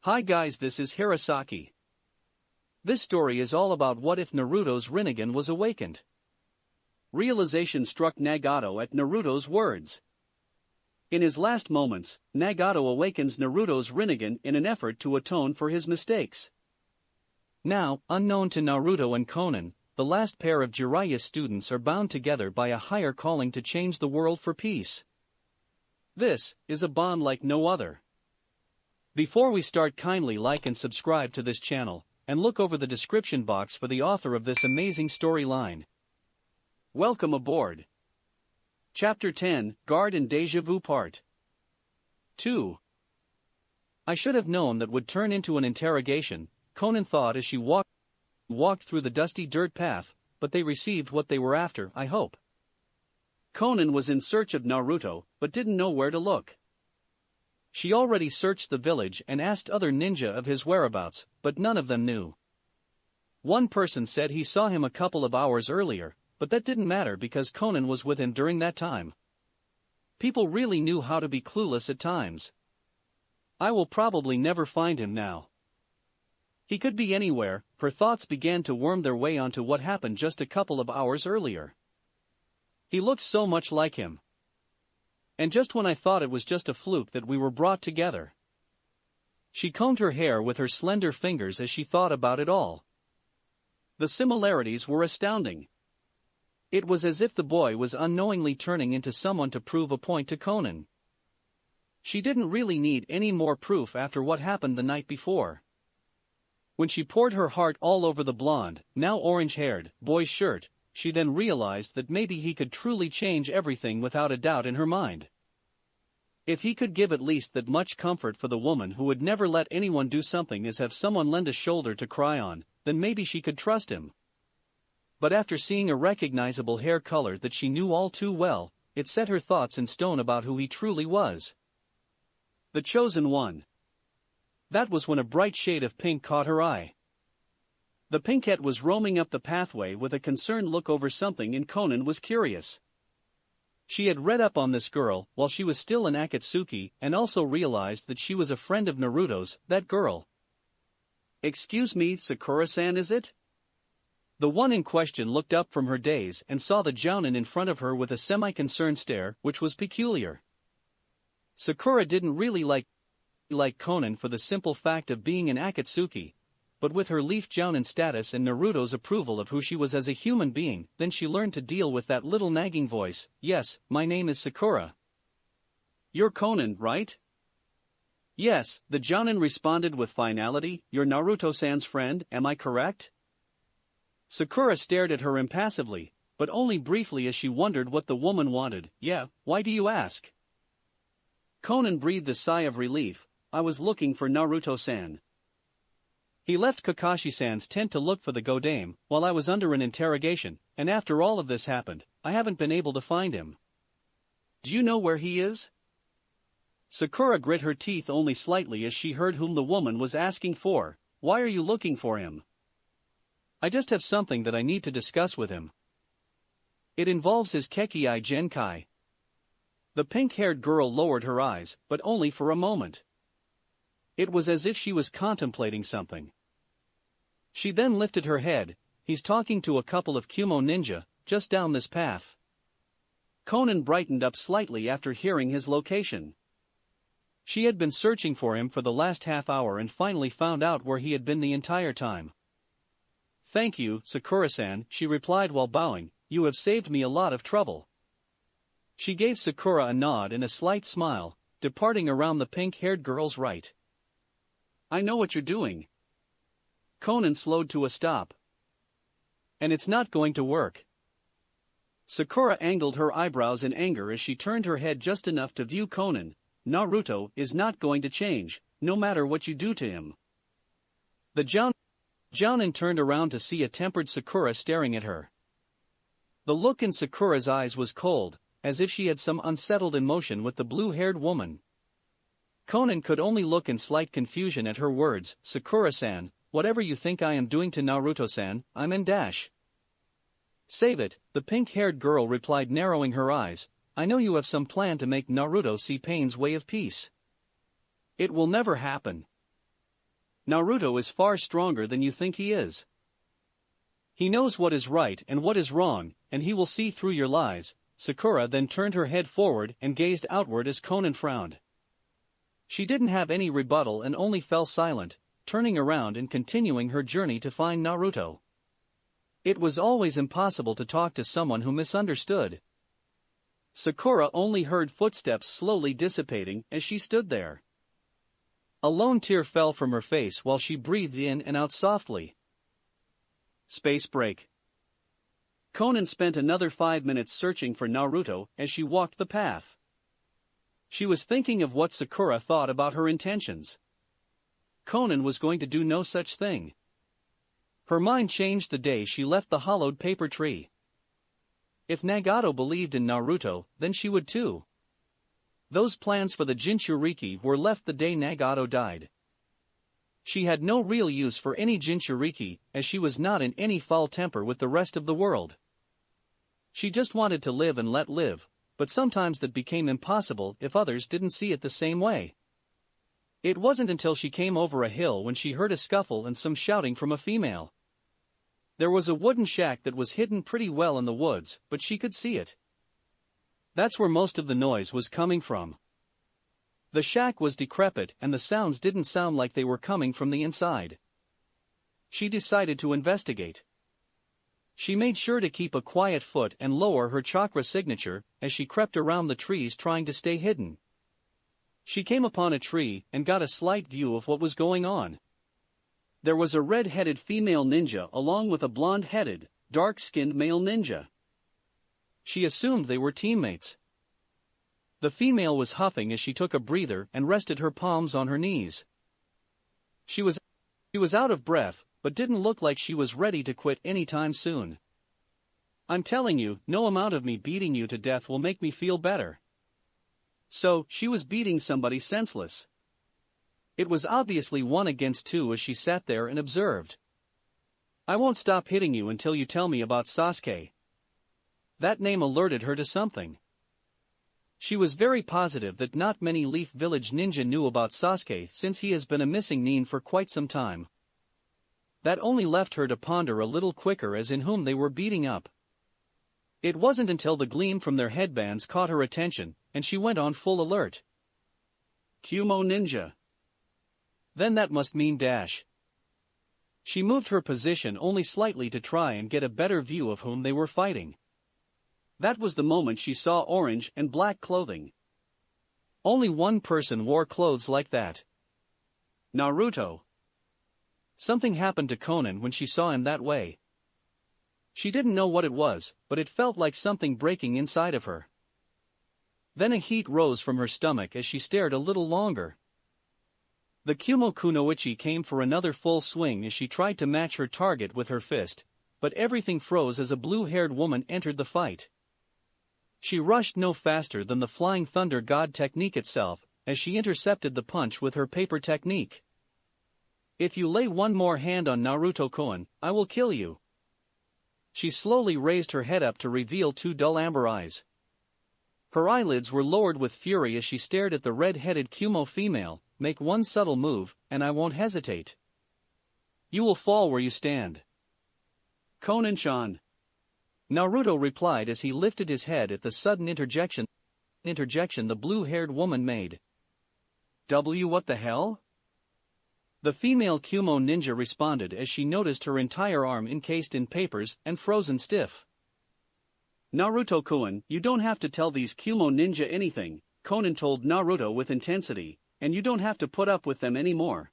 Hi guys, this is Hirosaki. This story is all about what if Naruto's Rinnegan was awakened. Realization struck Nagato at Naruto's words. In his last moments, Nagato awakens Naruto's Rinnegan in an effort to atone for his mistakes. Now, unknown to Naruto and Konan, the last pair of Jiraiya students are bound together by a higher calling to change the world for peace. This is a bond like no other. Before we start, kindly like and subscribe to this channel, and look over the description box for the author of this amazing storyline. Welcome aboard. Chapter 10, Guard and Deja Vu Part 2. I should have known that would turn into an interrogation, Konan thought as she walked through the dusty dirt path, but they received what they were after, I hope. Konan was in search of Naruto, but didn't know where to look. She already searched the village and asked other ninja of his whereabouts, but none of them knew. One person said he saw him a couple of hours earlier, but that didn't matter because Konan was with him during that time. People really knew how to be clueless at times. I will probably never find him now. He could be anywhere. Her thoughts began to worm their way onto what happened just a couple of hours earlier. He looked so much like him. And just when I thought it was just a fluke that we were brought together. She combed her hair with her slender fingers as she thought about it all. The similarities were astounding. It was as if the boy was unknowingly turning into someone to prove a point to Konan. She didn't really need any more proof after what happened the night before. When she poured her heart all over the blonde, now orange-haired, boy's shirt, she then realized that maybe he could truly change everything without a doubt in her mind. If he could give at least that much comfort for the woman who would never let anyone do something as have someone lend a shoulder to cry on, then maybe she could trust him. But after seeing a recognizable hair color that she knew all too well, it set her thoughts in stone about who he truly was. The chosen one. That was when a bright shade of pink caught her eye. The pinkette was roaming up the pathway with a concerned look over something, and Konan was curious. She had read up on this girl while she was still in Akatsuki and also realized that she was a friend of Naruto's, that girl. Excuse me, Sakura-san, is it? The one in question looked up from her daze and saw the jounin in front of her with a semi-concerned stare, which was peculiar. Sakura didn't really like Konan for the simple fact of being an Akatsuki, but with her leaf jounin status and Naruto's approval of who she was as a human being, then she learned to deal with that little nagging voice. Yes, my name is Sakura. You're Konan, right? Yes, the jounin responded with finality. You're Naruto-san's friend, am I correct? Sakura stared at her impassively, but only briefly as she wondered what the woman wanted. Yeah, why do you ask? Konan breathed a sigh of relief. I was looking for Naruto-san. He left Kakashi-san's tent to look for the Godame, while I was under an interrogation, and after all of this happened, I haven't been able to find him. Do you know where he is? Sakura grit her teeth only slightly as she heard whom the woman was asking for. Why are you looking for him? I just have something that I need to discuss with him. It involves his Kekei Genkai. The pink-haired girl lowered her eyes, but only for a moment. It was as if she was contemplating something. She then lifted her head. He's talking to a couple of Kumo ninja, just down this path. Konan brightened up slightly after hearing his location. She had been searching for him for the last half hour and finally found out where he had been the entire time. Thank you, Sakura-san, she replied while bowing. You have saved me a lot of trouble. She gave Sakura a nod and a slight smile, departing around the pink-haired girl's right. I know what you're doing. Konan slowed to a stop. And it's not going to work. Sakura angled her eyebrows in anger as she turned her head just enough to view Konan. Naruto is not going to change, no matter what you do to him. The jounin turned around to see a tempered Sakura staring at her. The look in Sakura's eyes was cold, as if she had some unsettled emotion with the blue-haired woman. Konan could only look in slight confusion at her words. Sakura-san, whatever you think I am doing to Naruto-san, I'm in dash. Save it, the pink-haired girl replied, narrowing her eyes. I know you have some plan to make Naruto see pain's way of peace. It will never happen. Naruto is far stronger than you think he is. He knows what is right and what is wrong, and he will see through your lies." Sakura then turned her head forward and gazed outward as Konan frowned. She didn't have any rebuttal and only fell silent, turning around and continuing her journey to find Naruto. It was always impossible to talk to someone who misunderstood. Sakura only heard footsteps slowly dissipating as she stood there. A lone tear fell from her face while she breathed in and out softly. Space break. Konan spent another 5 minutes searching for Naruto as she walked the path. She was thinking of what Sakura thought about her intentions. Konan was going to do no such thing. Her mind changed the day she left the hollowed paper tree. If Nagato believed in Naruto, then she would too. Those plans for the Jinchuriki were left the day Nagato died. She had no real use for any Jinchuriki, as she was not in any foul temper with the rest of the world. She just wanted to live and let live, but sometimes that became impossible if others didn't see it the same way. It wasn't until she came over a hill when she heard a scuffle and some shouting from a female. There was a wooden shack that was hidden pretty well in the woods, but she could see it. That's where most of the noise was coming from. The shack was decrepit and the sounds didn't sound like they were coming from the inside. She decided to investigate. She made sure to keep a quiet foot and lower her chakra signature as she crept around the trees trying to stay hidden. She came upon a tree and got a slight view of what was going on. There was a red-headed female ninja along with a blonde-headed, dark-skinned male ninja. She assumed they were teammates. The female was huffing as she took a breather and rested her palms on her knees. She was out of breath, but didn't look like she was ready to quit anytime soon. "I'm telling you, no amount of me beating you to death will make me feel better." So, she was beating somebody senseless. It was obviously 1 against 2 as she sat there and observed. "I won't stop hitting you until you tell me about Sasuke." That name alerted her to something. She was very positive that not many Leaf Village ninja knew about Sasuke since he has been a missing nin for quite some time. That only left her to ponder a little quicker as in whom they were beating up. It wasn't until the gleam from their headbands caught her attention, and she went on full alert. Kumo ninja. Then that must mean dash. She moved her position only slightly to try and get a better view of whom they were fighting. That was the moment she saw orange and black clothing. Only one person wore clothes like that. Naruto. Something happened to Konan when she saw him that way. She didn't know what it was, but it felt like something breaking inside of her. Then a heat rose from her stomach as she stared a little longer. The Kumo Kunoichi came for another full swing as she tried to match her target with her fist, but everything froze as a blue-haired woman entered the fight. She rushed no faster than the Flying Thunder God technique itself, as she intercepted the punch with her paper technique. "If you lay one more hand on Naruto-kun, I will kill you." She slowly raised her head up to reveal 2 dull amber eyes. Her eyelids were lowered with fury as she stared at the red-headed Kumo female. "Make one subtle move, and I won't hesitate. You will fall where you stand." "Konan-chan." Naruto replied as he lifted his head at the sudden interjection the blue-haired woman made. What the hell?" The female Kumo ninja responded as she noticed her entire arm encased in papers and frozen stiff. "Naruto-kun, you don't have to tell these Kumo ninja anything," Konan told Naruto with intensity, "and you don't have to put up with them anymore.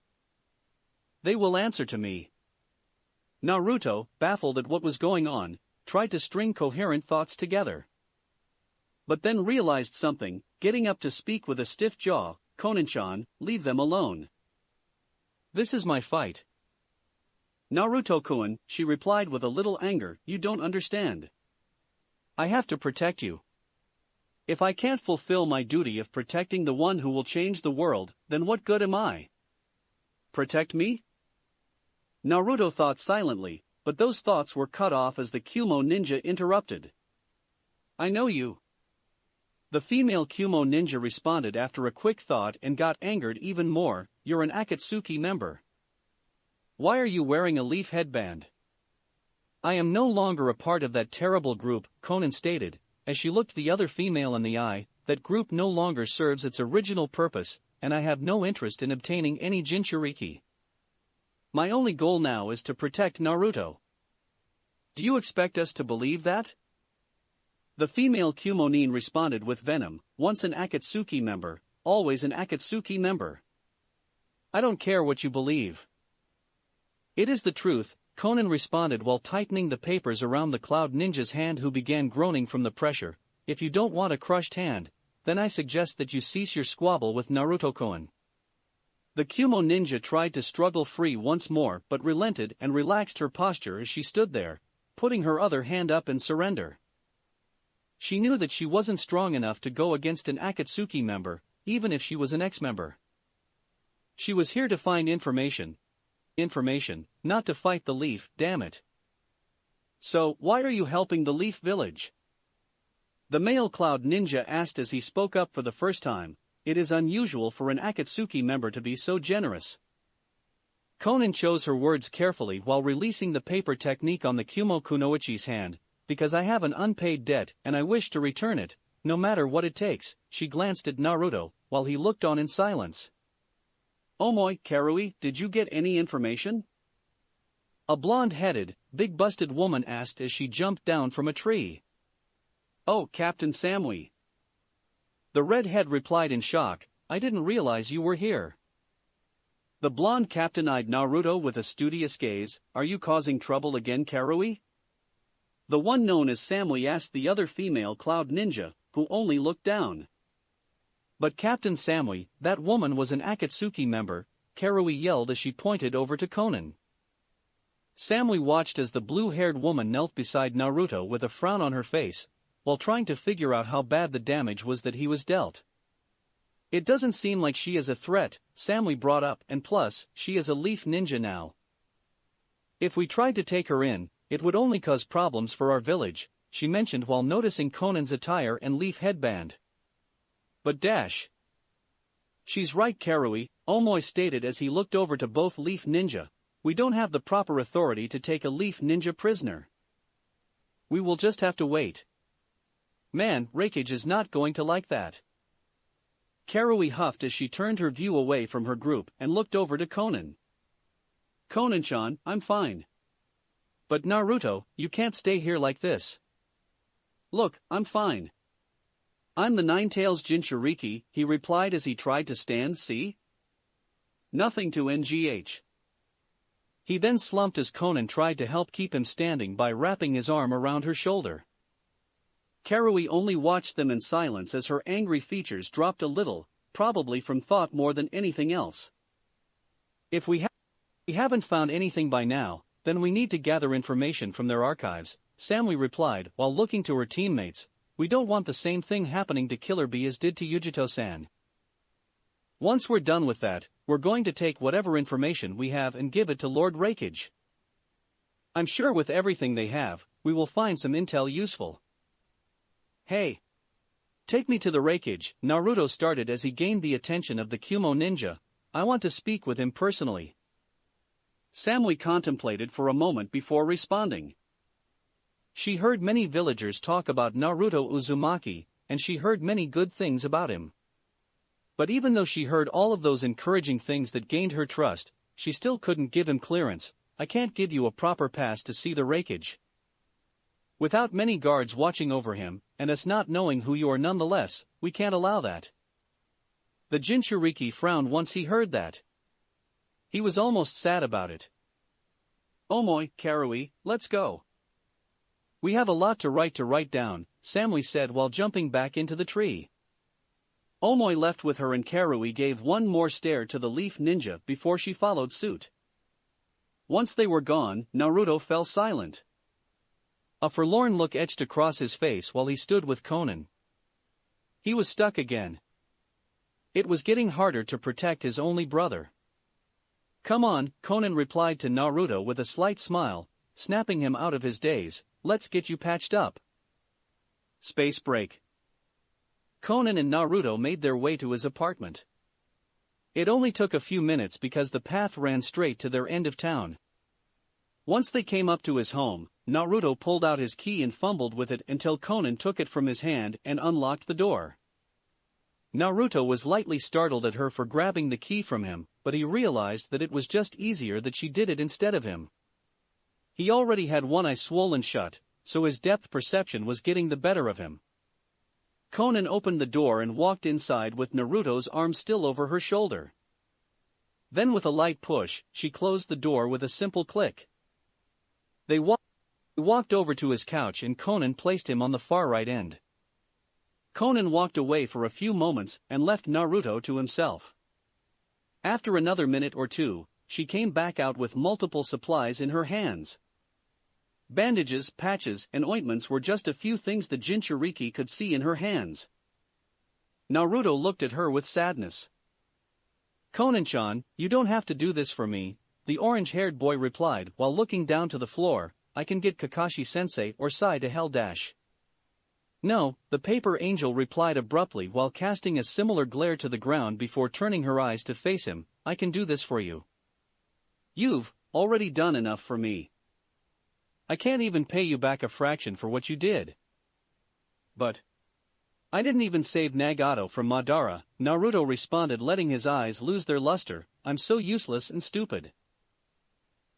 They will answer to me." Naruto, baffled at what was going on, tried to string coherent thoughts together. But then realized something, getting up to speak with a stiff jaw. "Konan-chan, leave them alone. This is my fight." "Naruto-kun," she replied with a little anger, "you don't understand. I have to protect you. If I can't fulfill my duty of protecting the one who will change the world, then what good am I? Protect me?" Naruto thought silently, but those thoughts were cut off as the Kumo ninja interrupted. "I know you." The female Kumo ninja responded after a quick thought and got angered even more. "You're an Akatsuki member. Why are you wearing a leaf headband? I am no longer a part of that terrible group, Konan stated, as she looked the other female in the eye. That group no longer serves its original purpose, and I have no interest in obtaining any Jinchuriki. My only goal now is to protect Naruto. Do you expect us to believe that? The female Kumonin responded with venom, once an Akatsuki member, always an Akatsuki member. I don't care what you believe. It is the truth, Konan responded while tightening the papers around the Cloud Ninja's hand, who began groaning from the pressure. If you don't want a crushed hand, then I suggest that you cease your squabble with Naruto-kun. The Kumo ninja tried to struggle free once more but relented and relaxed her posture as she stood there, putting her other hand up in surrender. She knew that she wasn't strong enough to go against an Akatsuki member, even if she was an ex-member. She was here to find information, not to fight the Leaf, damn it. So, why are you helping the Leaf Village? The male Cloud Ninja asked as he spoke up for the first time. It is unusual for an Akatsuki member to be so generous. Konan chose her words carefully while releasing the paper technique on the Kumo Kunoichi's hand. Because I have an unpaid debt and I wish to return it, no matter what it takes. She glanced at Naruto, while he looked on in silence. Omoi, Karui, did you get any information? A blonde-headed, big-busted woman asked as she jumped down from a tree. Oh, Captain Samui. The redhead replied in shock, I didn't realize you were here. The blonde captain eyed Naruto with a studious gaze. Are you causing trouble again, Karui? The one known as Samui asked the other female Cloud Ninja, who only looked down. But Captain Samui, that woman was an Akatsuki member, Karui yelled as she pointed over to Konan. Samui watched as the blue-haired woman knelt beside Naruto with a frown on her face, while trying to figure out how bad the damage was that he was dealt. It doesn't seem like she is a threat, Samui brought up, and plus, she is a Leaf Ninja now. If we tried to take her in, it would only cause problems for our village, she mentioned while noticing Konan's attire and leaf headband. But dash. She's right, Karui, Omoi stated as he looked over to both Leaf Ninja. We don't have the proper authority to take a Leaf Ninja prisoner. We will just have to wait. Man, Raikage is not going to like that. Karui huffed as she turned her view away from her group and looked over to Konan. Konan-chan, I'm fine. But Naruto, you can't stay here like this. Look, I'm fine. I'm the Nine-Tails Jinchuriki, he replied as he tried to stand. See? Nothing to NGH. He then slumped as Konan tried to help keep him standing by wrapping his arm around her shoulder. Karui only watched them in silence as her angry features dropped a little, probably from thought more than anything else. If we haven't found anything by now, then we need to gather information from their archives, Samui replied while looking to her teammates. We don't want the same thing happening to Killer Bee as did to Yujito-san. Once we're done with that, we're going to take whatever information we have and give it to Lord Raikage. I'm sure with everything they have, we will find some intel useful. Hey! Take me to the Raikage, Naruto started as he gained the attention of the Kumo ninja. I want to speak with him personally. Samui contemplated for a moment before responding. She heard many villagers talk about Naruto Uzumaki, and she heard many good things about him. But even though she heard all of those encouraging things that gained her trust, she still couldn't give him clearance. I can't give you a proper pass to see the Raikage. Without many guards watching over him, and us not knowing who you are nonetheless, we can't allow that. The Jinchuriki frowned once he heard that. He was almost sad about it. Omoi, Karui, let's go. We have a lot to write down, Samui said while jumping back into the tree. Omoi left with her and Karui gave one more stare to the Leaf Ninja before she followed suit. Once they were gone, Naruto fell silent. A forlorn look etched across his face while he stood with Konan. He was stuck again. It was getting harder to protect his only brother. Come on, Konan replied to Naruto with a slight smile, snapping him out of his daze. Let's get you patched up. Space break. Konan and Naruto made their way to his apartment. It only took a few minutes because the path ran straight to their end of town. Once they came up to his home, Naruto pulled out his key and fumbled with it until Konan took it from his hand and unlocked the door. Naruto was lightly startled at her for grabbing the key from him, but he realized that it was just easier that she did it instead of him. He already had one eye swollen shut, so his depth perception was getting the better of him. Konan opened the door and walked inside with Naruto's arm still over her shoulder. Then with a light push, she closed the door with a simple click. They walked over to his couch and Konan placed him on the far right end. Konan walked away for a few moments and left Naruto to himself. After another minute or two, she came back out with multiple supplies in her hands. Bandages, patches, and ointments were just a few things the Jinchuriki could see in her hands. Naruto looked at her with sadness. "Konan-chan, you don't have to do this for me," the orange-haired boy replied while looking down to the floor. "I can get Kakashi-sensei or Sai to hell dash." "No," the paper angel replied abruptly while casting a similar glare to the ground before turning her eyes to face him. "I can do this for you. You've already done enough for me. I can't even pay you back a fraction for what you did." "But I didn't even save Nagato from Madara," Naruto responded, letting his eyes lose their luster. "I'm so useless and stupid.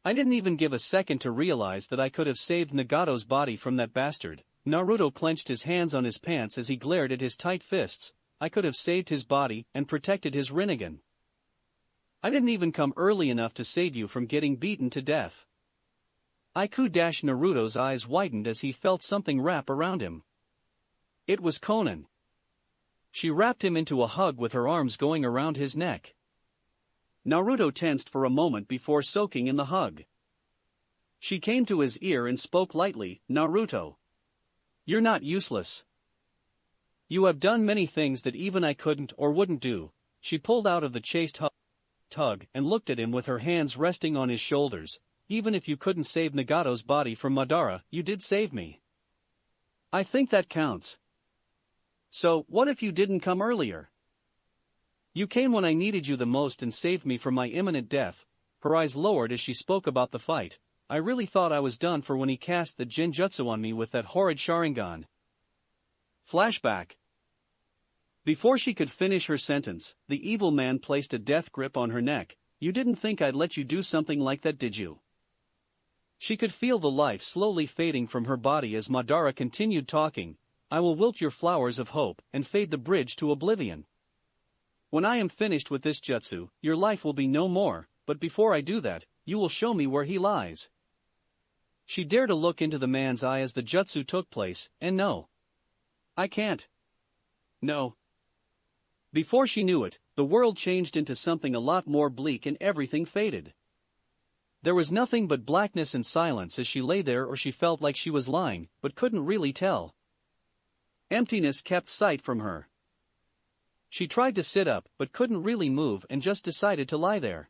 I didn't even give a second to realize that I could have saved Nagato's body from that bastard." Naruto clenched his hands on his pants as he glared at his tight fists. "I could have saved his body and protected his Rinnegan. I didn't even come early enough to save you from getting beaten to death." Naruto's eyes widened as he felt something wrap around him. It was Konan. She wrapped him into a hug with her arms going around his neck. Naruto tensed for a moment before soaking in the hug. She came to his ear and spoke lightly. "Naruto, you're not useless. You have done many things that even I couldn't or wouldn't do." She pulled out of the chaste hug and looked at him with her hands resting on his shoulders. "Even if you couldn't save Nagato's body from Madara, you did save me. I think that counts. So, what if you didn't come earlier? You came when I needed you the most and saved me from my imminent death." Her eyes lowered as she spoke about the fight. "I really thought I was done for when he cast the genjutsu on me with that horrid Sharingan." Flashback. Before she could finish her sentence, the evil man placed a death grip on her neck. "You didn't think I'd let you do something like that, did you?" She could feel the life slowly fading from her body as Madara continued talking. "I will wilt your flowers of hope and fade the bridge to oblivion. When I am finished with this jutsu, your life will be no more, but before I do that, you will show me where he lies." She dared to look into the man's eye as the jutsu took place, and no. "I can't. No." Before she knew it, the world changed into something a lot more bleak and everything faded. There was nothing but blackness and silence as she lay there, or she felt like she was lying, but couldn't really tell. Emptiness kept sight from her. She tried to sit up but couldn't really move and just decided to lie there.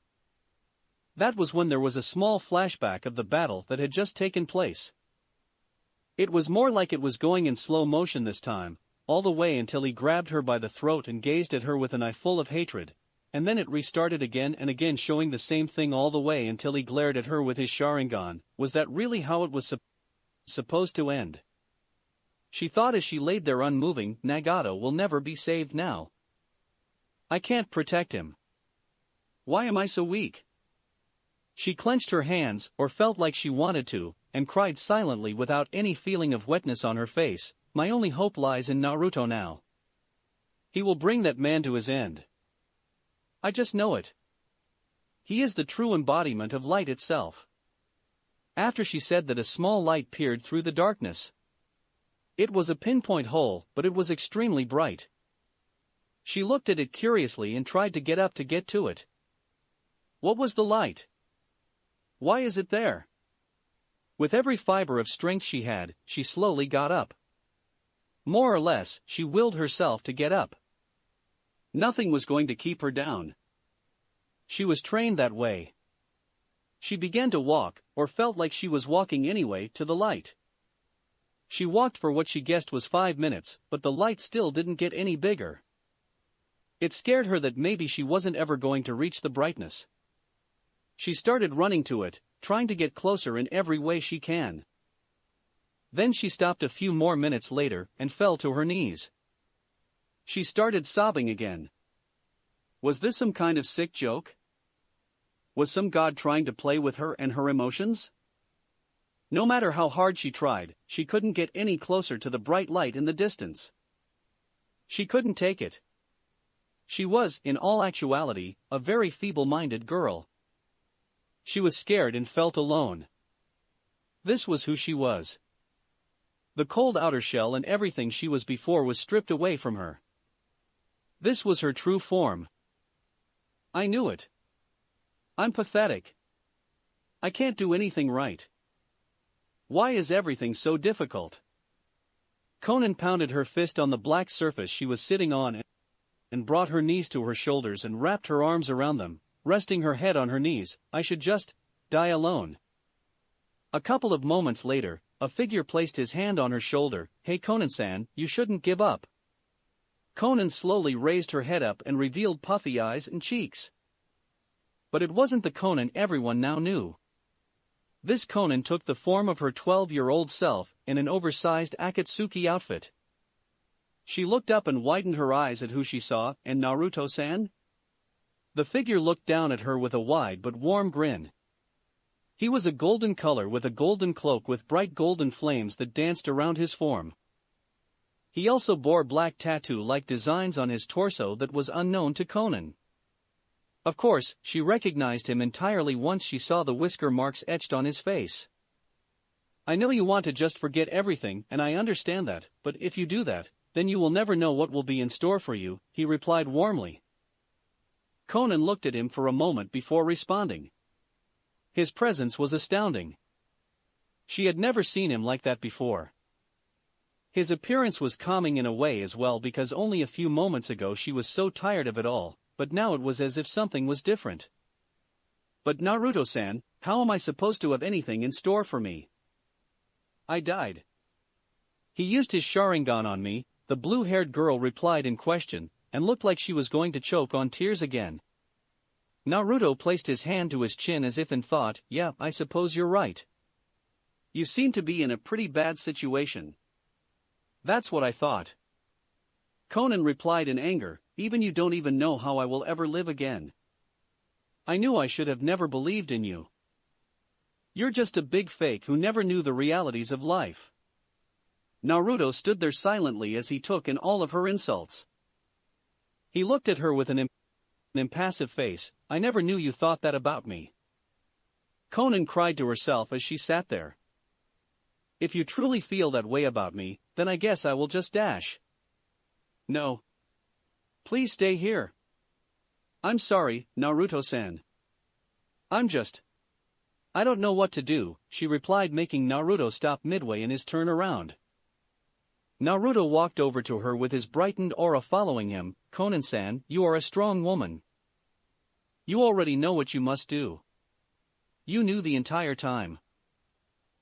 That was when there was a small flashback of the battle that had just taken place. It was more like it was going in slow motion this time, all the way until he grabbed her by the throat and gazed at her with an eye full of hatred, and then it restarted again and again, showing the same thing all the way until he glared at her with his Sharingan. Was that really how it was supposed to end? She thought as she laid there unmoving. Nagato will never be saved now. I can't protect him. Why am I so weak? She clenched her hands, or felt like she wanted to, and cried silently without any feeling of wetness on her face. My only hope lies in Naruto now. He will bring that man to his end. I just know it. He is the true embodiment of light itself. After she said that, a small light peered through the darkness. It was a pinpoint hole, but it was extremely bright. She looked at it curiously and tried to get up to get to it. What was the light? Why is it there? With every fiber of strength she had, she slowly got up. More or less, she willed herself to get up. Nothing was going to keep her down. She was trained that way. She began to walk, or felt like she was walking anyway, to the light. She walked for what she guessed was 5 minutes, but the light still didn't get any bigger. It scared her that maybe she wasn't ever going to reach the brightness. She started running to it, trying to get closer in every way she can. Then she stopped a few more minutes later and fell to her knees. She started sobbing again. Was this some kind of sick joke? Was some god trying to play with her and her emotions? No matter how hard she tried, she couldn't get any closer to the bright light in the distance. She couldn't take it. She was, in all actuality, a very feeble-minded girl. She was scared and felt alone. This was who she was. The cold outer shell and everything she was before was stripped away from her. This was her true form. I knew it. I'm pathetic. I can't do anything right. Why is everything so difficult? Konan pounded her fist on the black surface she was sitting on and brought her knees to her shoulders and wrapped her arms around them, resting her head on her knees. I should just die alone. A couple of moments later, a figure placed his hand on her shoulder. Hey Konan-san, you shouldn't give up. Konan slowly raised her head up and revealed puffy eyes and cheeks. But it wasn't the Konan everyone now knew. This Konan took the form of her 12-year-old self in an oversized Akatsuki outfit. She looked up and widened her eyes at who she saw, and Naruto-san? The figure looked down at her with a wide but warm grin. He was a golden color with a golden cloak with bright golden flames that danced around his form. He also bore black tattoo-like designs on his torso that was unknown to Konan. Of course, she recognized him entirely once she saw the whisker marks etched on his face. I know you want to just forget everything, and I understand that, but if you do that, then you will never know what will be in store for you, he replied warmly. Konan looked at him for a moment before responding. His presence was astounding. She had never seen him like that before. His appearance was calming in a way as well because only a few moments ago she was so tired of it all, but now it was as if something was different. But Naruto-san, how am I supposed to have anything in store for me? I died. He used his Sharingan on me, the blue-haired girl replied in question, and looked like she was going to choke on tears again. Naruto placed his hand to his chin as if in thought. Yeah, I suppose you're right. You seem to be in a pretty bad situation. That's what I thought. Konan replied in anger, even you don't even know how I will ever live again. I knew I should have never believed in you. You're just a big fake who never knew the realities of life. Naruto stood there silently as he took in all of her insults. He looked at her with an impassive face. I never knew you thought that about me. Konan cried to herself as she sat there. If you truly feel that way about me, then I guess I will just dash. No. Please stay here. I'm sorry, Naruto-san. I don't know what to do, she replied, making Naruto stop midway in his turn around. Naruto walked over to her with his brightened aura following him. Konan-san, you are a strong woman. You already know what you must do. You knew the entire time.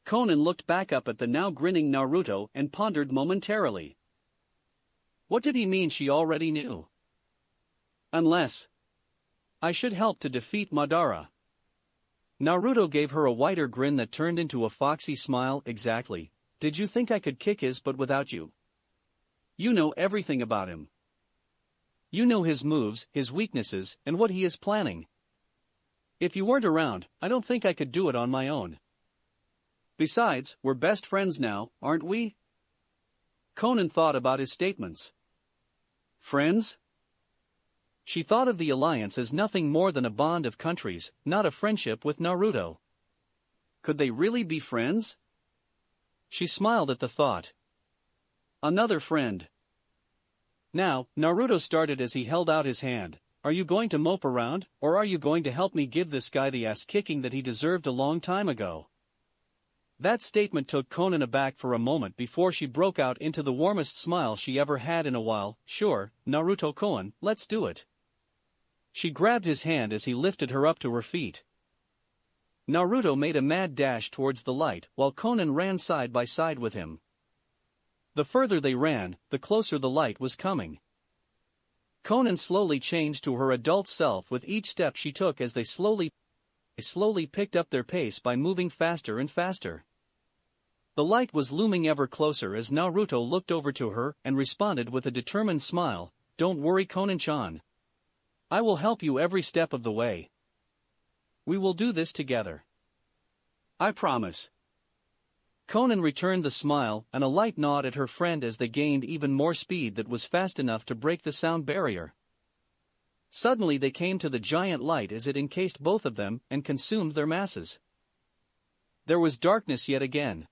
Konan looked back up at the now grinning Naruto and pondered momentarily. What did he mean she already knew? Unless I should help to defeat Madara. Naruto gave her a wider grin that turned into a foxy smile. Exactly. Did you think I could kick his butt without you? You know everything about him. You know his moves, his weaknesses, and what he is planning. If you weren't around, I don't think I could do it on my own. Besides, we're best friends now, aren't we? Konan thought about his statements. Friends? She thought of the alliance as nothing more than a bond of countries, not a friendship with Naruto. Could they really be friends? She smiled at the thought. Another friend. Now, Naruto started as he held out his hand. Are you going to mope around, or are you going to help me give this guy the ass-kicking that he deserved a long time ago? That statement took Konan aback for a moment before she broke out into the warmest smile she ever had in a while. Sure, Naruto-kun, let's do it. She grabbed his hand as he lifted her up to her feet. Naruto made a mad dash towards the light while Konan ran side by side with him. The further they ran, the closer the light was coming. Konan slowly changed to her adult self with each step she took as they slowly picked up their pace by moving faster and faster. The light was looming ever closer as Naruto looked over to her and responded with a determined smile, "Don't worry, Konan-chan. I will help you every step of the way. We will do this together. I promise." Konan returned the smile and a light nod at her friend as they gained even more speed that was fast enough to break the sound barrier. Suddenly they came to the giant light as it encased both of them and consumed their masses. There was darkness yet again.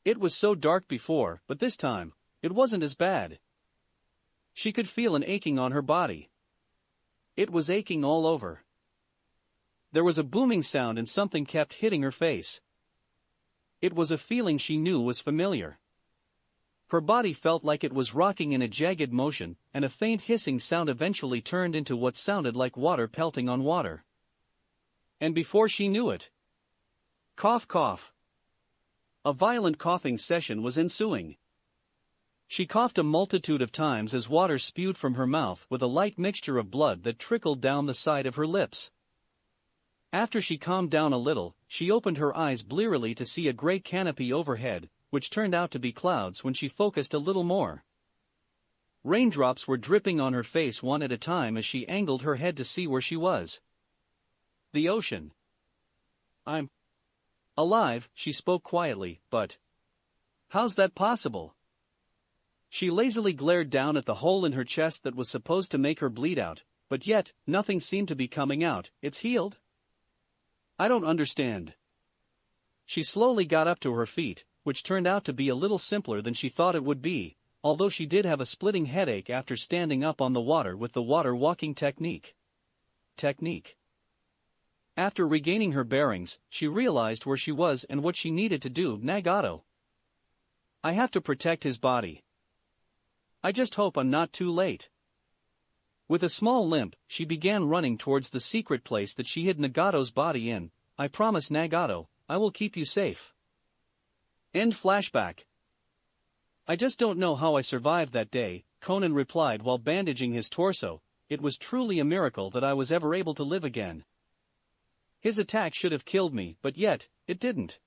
It was so dark before, but this time, it wasn't as bad. She could feel an aching on her body. It was aching all over. There was a booming sound and something kept hitting her face. It was a feeling she knew was familiar. Her body felt like it was rocking in a jagged motion, and a faint hissing sound eventually turned into what sounded like water pelting on water. And before she knew it, cough cough. A violent coughing session was ensuing. She coughed a multitude of times as water spewed from her mouth with a light mixture of blood that trickled down the side of her lips. After she calmed down a little, she opened her eyes blearily to see a gray canopy overhead, which turned out to be clouds when she focused a little more. Raindrops were dripping on her face one at a time as she angled her head to see where she was. The ocean. "I'm alive," she spoke quietly, "but how's that possible?" She lazily glared down at the hole in her chest that was supposed to make her bleed out, but yet, nothing seemed to be coming out. "It's healed? I don't understand." She slowly got up to her feet, which turned out to be a little simpler than she thought it would be, although she did have a splitting headache after standing up on the water with the water walking technique. After regaining her bearings, she realized where she was and what she needed to do. "Nagato. I have to protect his body. I just hope I'm not too late." With a small limp, she began running towards the secret place that she hid Nagato's body in. "I promise, Nagato, I will keep you safe." End flashback. "I just don't know how I survived that day," Konan replied while bandaging his torso. "It was truly a miracle that I was ever able to live again. His attack should have killed me, but yet, it didn't."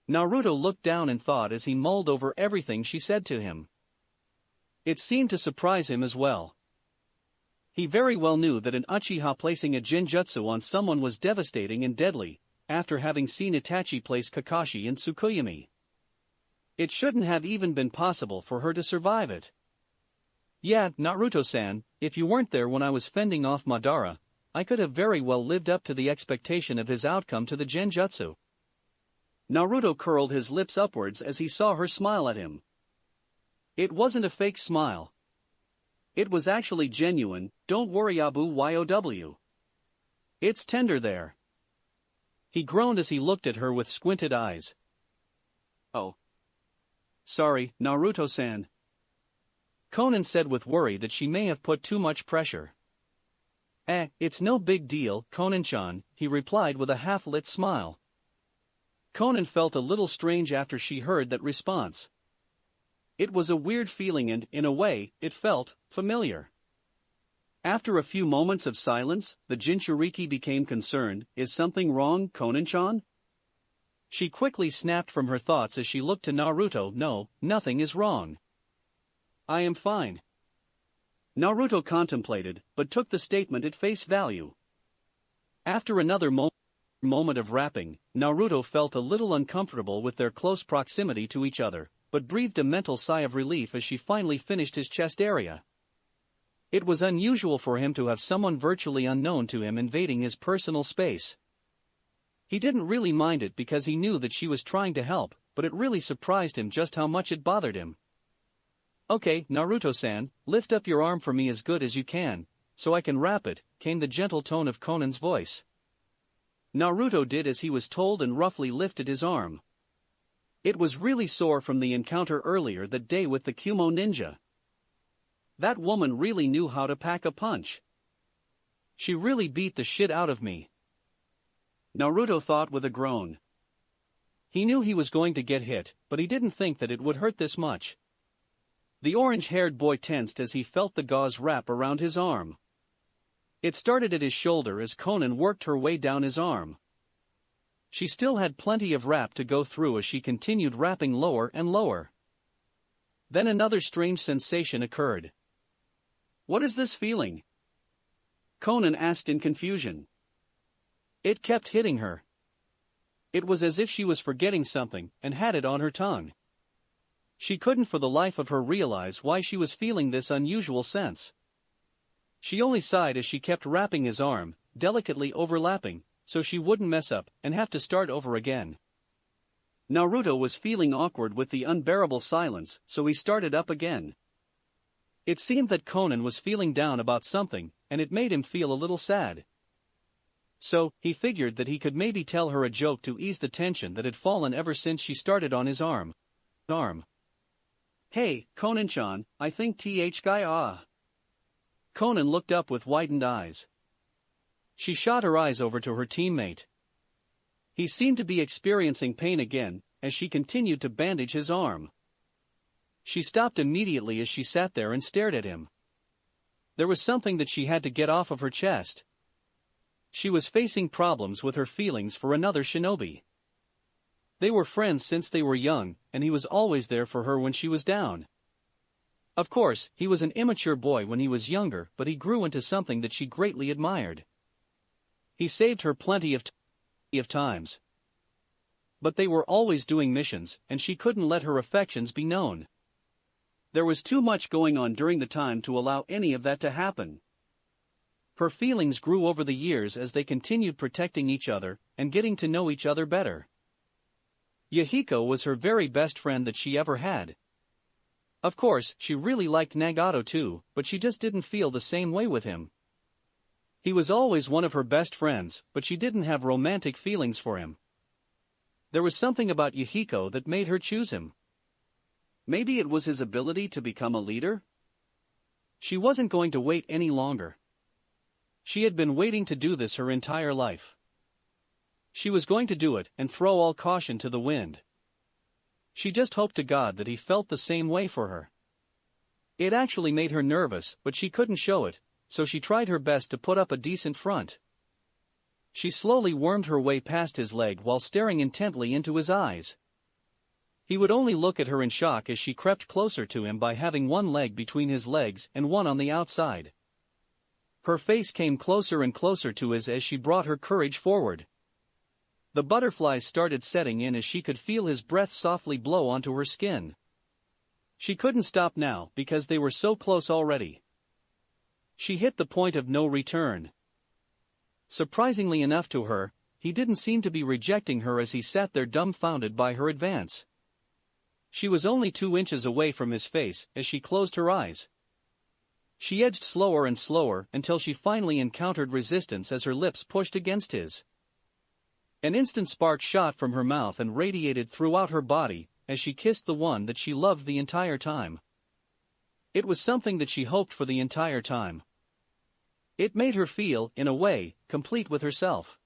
Naruto looked down in thought as he mulled over everything she said to him. It seemed to surprise him as well. He very well knew that an Uchiha placing a genjutsu on someone was devastating and deadly, after having seen Itachi place Kakashi in Tsukuyomi. It shouldn't have even been possible for her to survive it. "Yeah, Naruto-san, if you weren't there when I was fending off Madara, I could have very well lived up to the expectation of his outcome to the genjutsu." Naruto curled his lips upwards as he saw her smile at him. It wasn't a fake smile. It was actually genuine. "Don't worry, Abu Yow. It's tender there." He groaned as he looked at her with squinted eyes. "Oh. Sorry, Naruto-san." Konan said with worry that she may have put too much pressure. It's no big deal, Konan-chan," he replied with a half-lit smile. Konan felt a little strange after she heard that response. It was a weird feeling and, in a way, it felt familiar. After a few moments of silence, the Jinchuriki became concerned. "Is something wrong, Konan-chan?" She quickly snapped from her thoughts as she looked to Naruto. "No, nothing is wrong. I am fine." Naruto contemplated, but took the statement at face value. After another moment of rapping, Naruto felt a little uncomfortable with their close proximity to each other, but breathed a mental sigh of relief as she finally finished his chest area. It was unusual for him to have someone virtually unknown to him invading his personal space. He didn't really mind it because he knew that she was trying to help, but it really surprised him just how much it bothered him. "Okay, Naruto-san, lift up your arm for me as good as you can, so I can wrap it," came the gentle tone of Konan's voice. Naruto did as he was told and roughly lifted his arm. It was really sore from the encounter earlier that day with the Kumo ninja. That woman really knew how to pack a punch. She really beat the shit out of me. Naruto thought with a groan. He knew he was going to get hit, but he didn't think that it would hurt this much. The orange-haired boy tensed as he felt the gauze wrap around his arm. It started at his shoulder as Konan worked her way down his arm. She still had plenty of wrap to go through as she continued wrapping lower and lower. Then another strange sensation occurred. "What is this feeling?" Konan asked in confusion. It kept hitting her. It was as if she was forgetting something and had it on her tongue. She couldn't for the life of her realize why she was feeling this unusual sense. She only sighed as she kept wrapping his arm, delicately overlapping, so she wouldn't mess up and have to start over again. Naruto was feeling awkward with the unbearable silence, so he started up again. It seemed that Konan was feeling down about something, and it made him feel a little sad. So, he figured that he could maybe tell her a joke to ease the tension that had fallen ever since she started on his arm. "Hey, Konan-chan, I think guy. Konan looked up with widened eyes. She shot her eyes over to her teammate. He seemed to be experiencing pain again, as she continued to bandage his arm. She stopped immediately as she sat there and stared at him. There was something that she had to get off of her chest. She was facing problems with her feelings for another shinobi. They were friends since they were young, and he was always there for her when she was down. Of course, he was an immature boy when he was younger, but he grew into something that she greatly admired. He saved her plenty of times. But they were always doing missions, and she couldn't let her affections be known. There was too much going on during the time to allow any of that to happen. Her feelings grew over the years as they continued protecting each other and getting to know each other better. Yahiko was her very best friend that she ever had. Of course, she really liked Nagato too, but she just didn't feel the same way with him. He was always one of her best friends, but she didn't have romantic feelings for him. There was something about Yahiko that made her choose him. Maybe it was his ability to become a leader? She wasn't going to wait any longer. She had been waiting to do this her entire life. She was going to do it and throw all caution to the wind. She just hoped to God that he felt the same way for her. It actually made her nervous, but she couldn't show it, so she tried her best to put up a decent front. She slowly wormed her way past his leg while staring intently into his eyes. He would only look at her in shock as she crept closer to him by having one leg between his legs and one on the outside. Her face came closer and closer to his as she brought her courage forward. The butterflies started setting in as she could feel his breath softly blow onto her skin. She couldn't stop now because they were so close already. She hit the point of no return. Surprisingly enough to her, he didn't seem to be rejecting her as he sat there dumbfounded by her advance. She was only 2 inches away from his face as she closed her eyes. She edged slower and slower until she finally encountered resistance as her lips pushed against his. An instant spark shot from her mouth and radiated throughout her body as she kissed the one that she loved the entire time. It was something that she hoped for the entire time. It made her feel, in a way, complete with herself.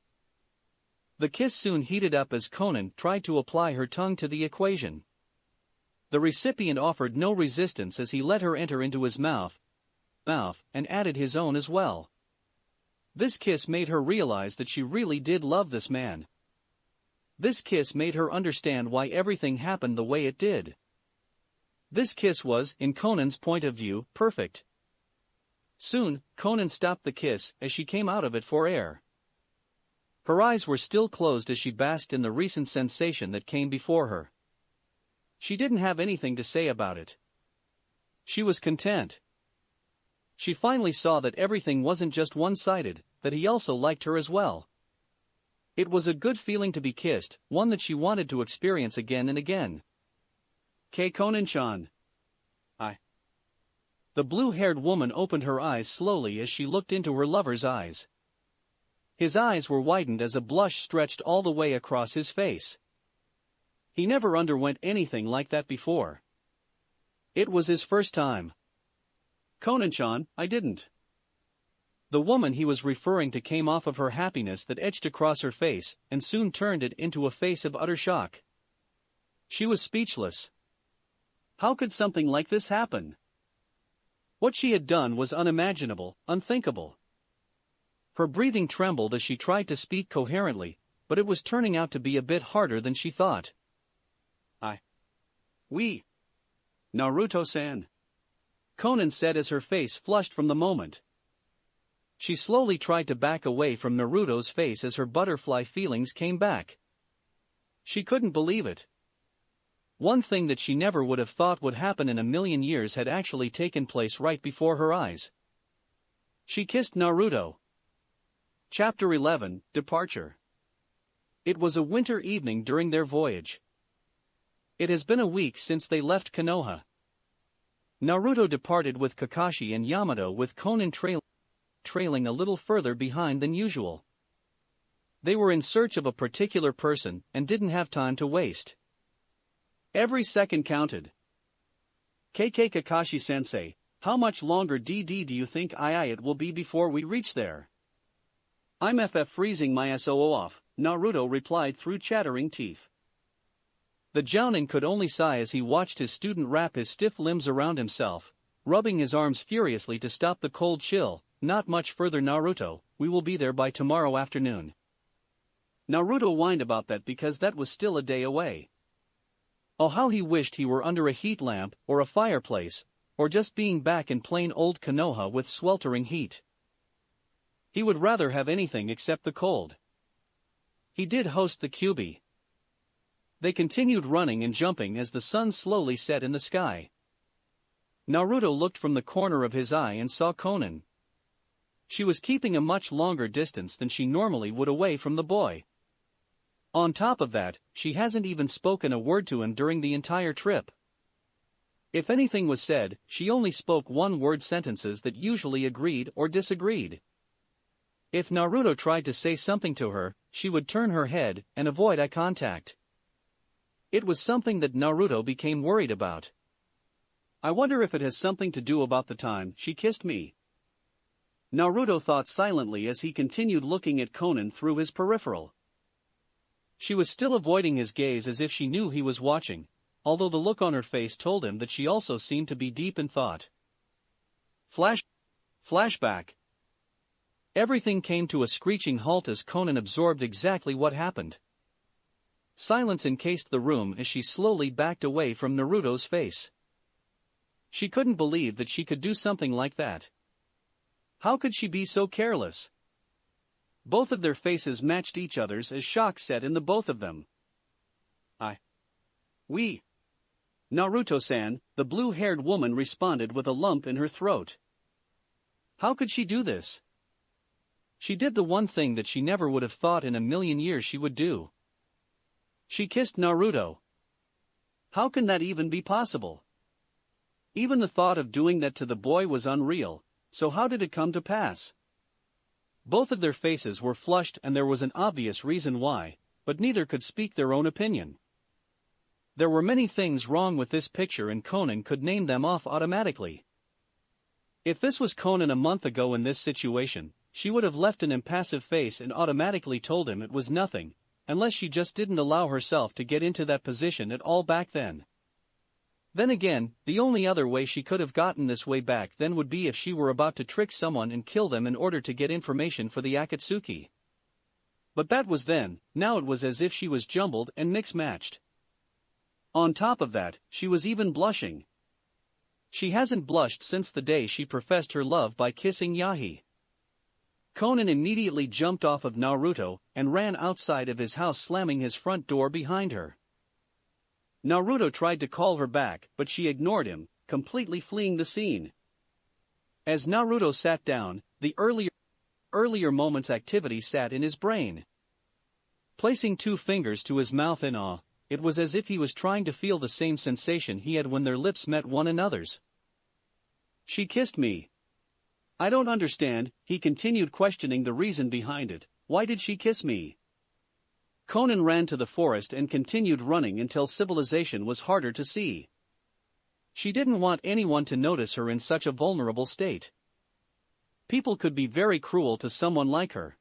The kiss soon heated up as Konan tried to apply her tongue to the equation. The recipient offered no resistance as he let her enter into his mouth and added his own as well. This kiss made her realize that she really did love this man. This kiss made her understand why everything happened the way it did. This kiss was, in Konan's point of view, perfect. Soon, Konan stopped the kiss as she came out of it for air. Her eyes were still closed as she basked in the recent sensation that came before her. She didn't have anything to say about it. She was content. She finally saw that everything wasn't just one-sided, that he also liked her as well. It was a good feeling to be kissed, one that she wanted to experience again and again. Konan-chan. I. The blue-haired woman opened her eyes slowly as she looked into her lover's eyes. His eyes were widened as a blush stretched all the way across his face. He never underwent anything like that before. It was his first time. Konan-chan, I didn't. The woman he was referring to came off of her happiness that etched across her face and soon turned it into a face of utter shock. She was speechless. How could something like this happen? What she had done was unimaginable, unthinkable. Her breathing trembled as she tried to speak coherently, but it was turning out to be a bit harder than she thought. Naruto-san, Konan said as her face flushed from the moment. She slowly tried to back away from Naruto's face as her butterfly feelings came back. She couldn't believe it. One thing that she never would have thought would happen in a million years had actually taken place right before her eyes. She kissed Naruto. Chapter 11, Departure. It was a winter evening during their voyage. It has been a week since they left Konoha. Naruto departed with Kakashi and Yamato, with Konan trailing a little further behind than usual. They were in search of a particular person and didn't have time to waste. Every second counted. Kakashi-sensei, how much longer do you think it will be before we reach there? I'm freezing my SOO off, Naruto replied through chattering teeth. The Jounin could only sigh as he watched his student wrap his stiff limbs around himself, rubbing his arms furiously to stop the cold chill. Not much further, Naruto, we will be there by tomorrow afternoon. Naruto whined about that because that was still a day away. Oh, how he wished he were under a heat lamp, or a fireplace, or just being back in plain old Konoha with sweltering heat. He would rather have anything except the cold. He did host the Kyuubi. They continued running and jumping as the sun slowly set in the sky. Naruto looked from the corner of his eye and saw Konan. She was keeping a much longer distance than she normally would away from the boy. On top of that, she hasn't even spoken a word to him during the entire trip. If anything was said, she only spoke one-word sentences that usually agreed or disagreed. If Naruto tried to say something to her, she would turn her head and avoid eye contact. It was something that Naruto became worried about. I wonder if it has something to do about the time she kissed me. Naruto thought silently as he continued looking at Konan through his peripheral. She was still avoiding his gaze as if she knew he was watching, although the look on her face told him that she also seemed to be deep in thought. Flashback. Everything came to a screeching halt as Konan absorbed exactly what happened. Silence encased the room as she slowly backed away from Naruto's face. She couldn't believe that she could do something like that. How could she be so careless? Both of their faces matched each other's as shock set in the both of them. Naruto-san, the blue-haired woman responded with a lump in her throat. How could she do this? She did the one thing that she never would have thought in a million years she would do. She kissed Naruto. How can that even be possible? Even the thought of doing that to the boy was unreal, so how did it come to pass? Both of their faces were flushed and there was an obvious reason why, but neither could speak their own opinion. There were many things wrong with this picture and Konan could name them off automatically. If this was Konan a month ago in this situation, she would have left an impassive face and automatically told him it was nothing, unless she just didn't allow herself to get into that position at all back then. Then again, the only other way she could have gotten this way back then would be if she were about to trick someone and kill them in order to get information for the Akatsuki. But that was then, now it was as if she was jumbled and mix-matched. On top of that, she was even blushing. She hasn't blushed since the day she professed her love by kissing Yahi. Konan immediately jumped off of Naruto and ran outside of his house, slamming his front door behind her. Naruto tried to call her back, but she ignored him, completely fleeing the scene. As Naruto sat down, the earlier moment's activity sat in his brain. Placing 2 fingers to his mouth in awe, it was as if he was trying to feel the same sensation he had when their lips met one another's. She kissed me. I don't understand, he continued, questioning the reason behind it. Why did she kiss me? Konan ran to the forest and continued running until civilization was harder to see. She didn't want anyone to notice her in such a vulnerable state. People could be very cruel to someone like her.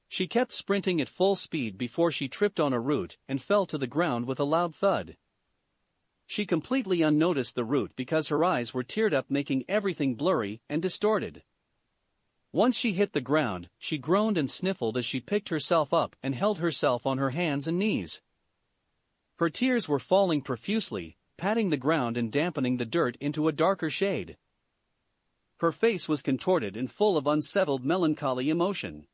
She kept sprinting at full speed before she tripped on a root and fell to the ground with a loud thud. She completely unnoticed the root because her eyes were teared up, making everything blurry and distorted. Once she hit the ground, she groaned and sniffled as she picked herself up and held herself on her hands and knees. Her tears were falling profusely, patting the ground and dampening the dirt into a darker shade. Her face was contorted and full of unsettled melancholy emotion.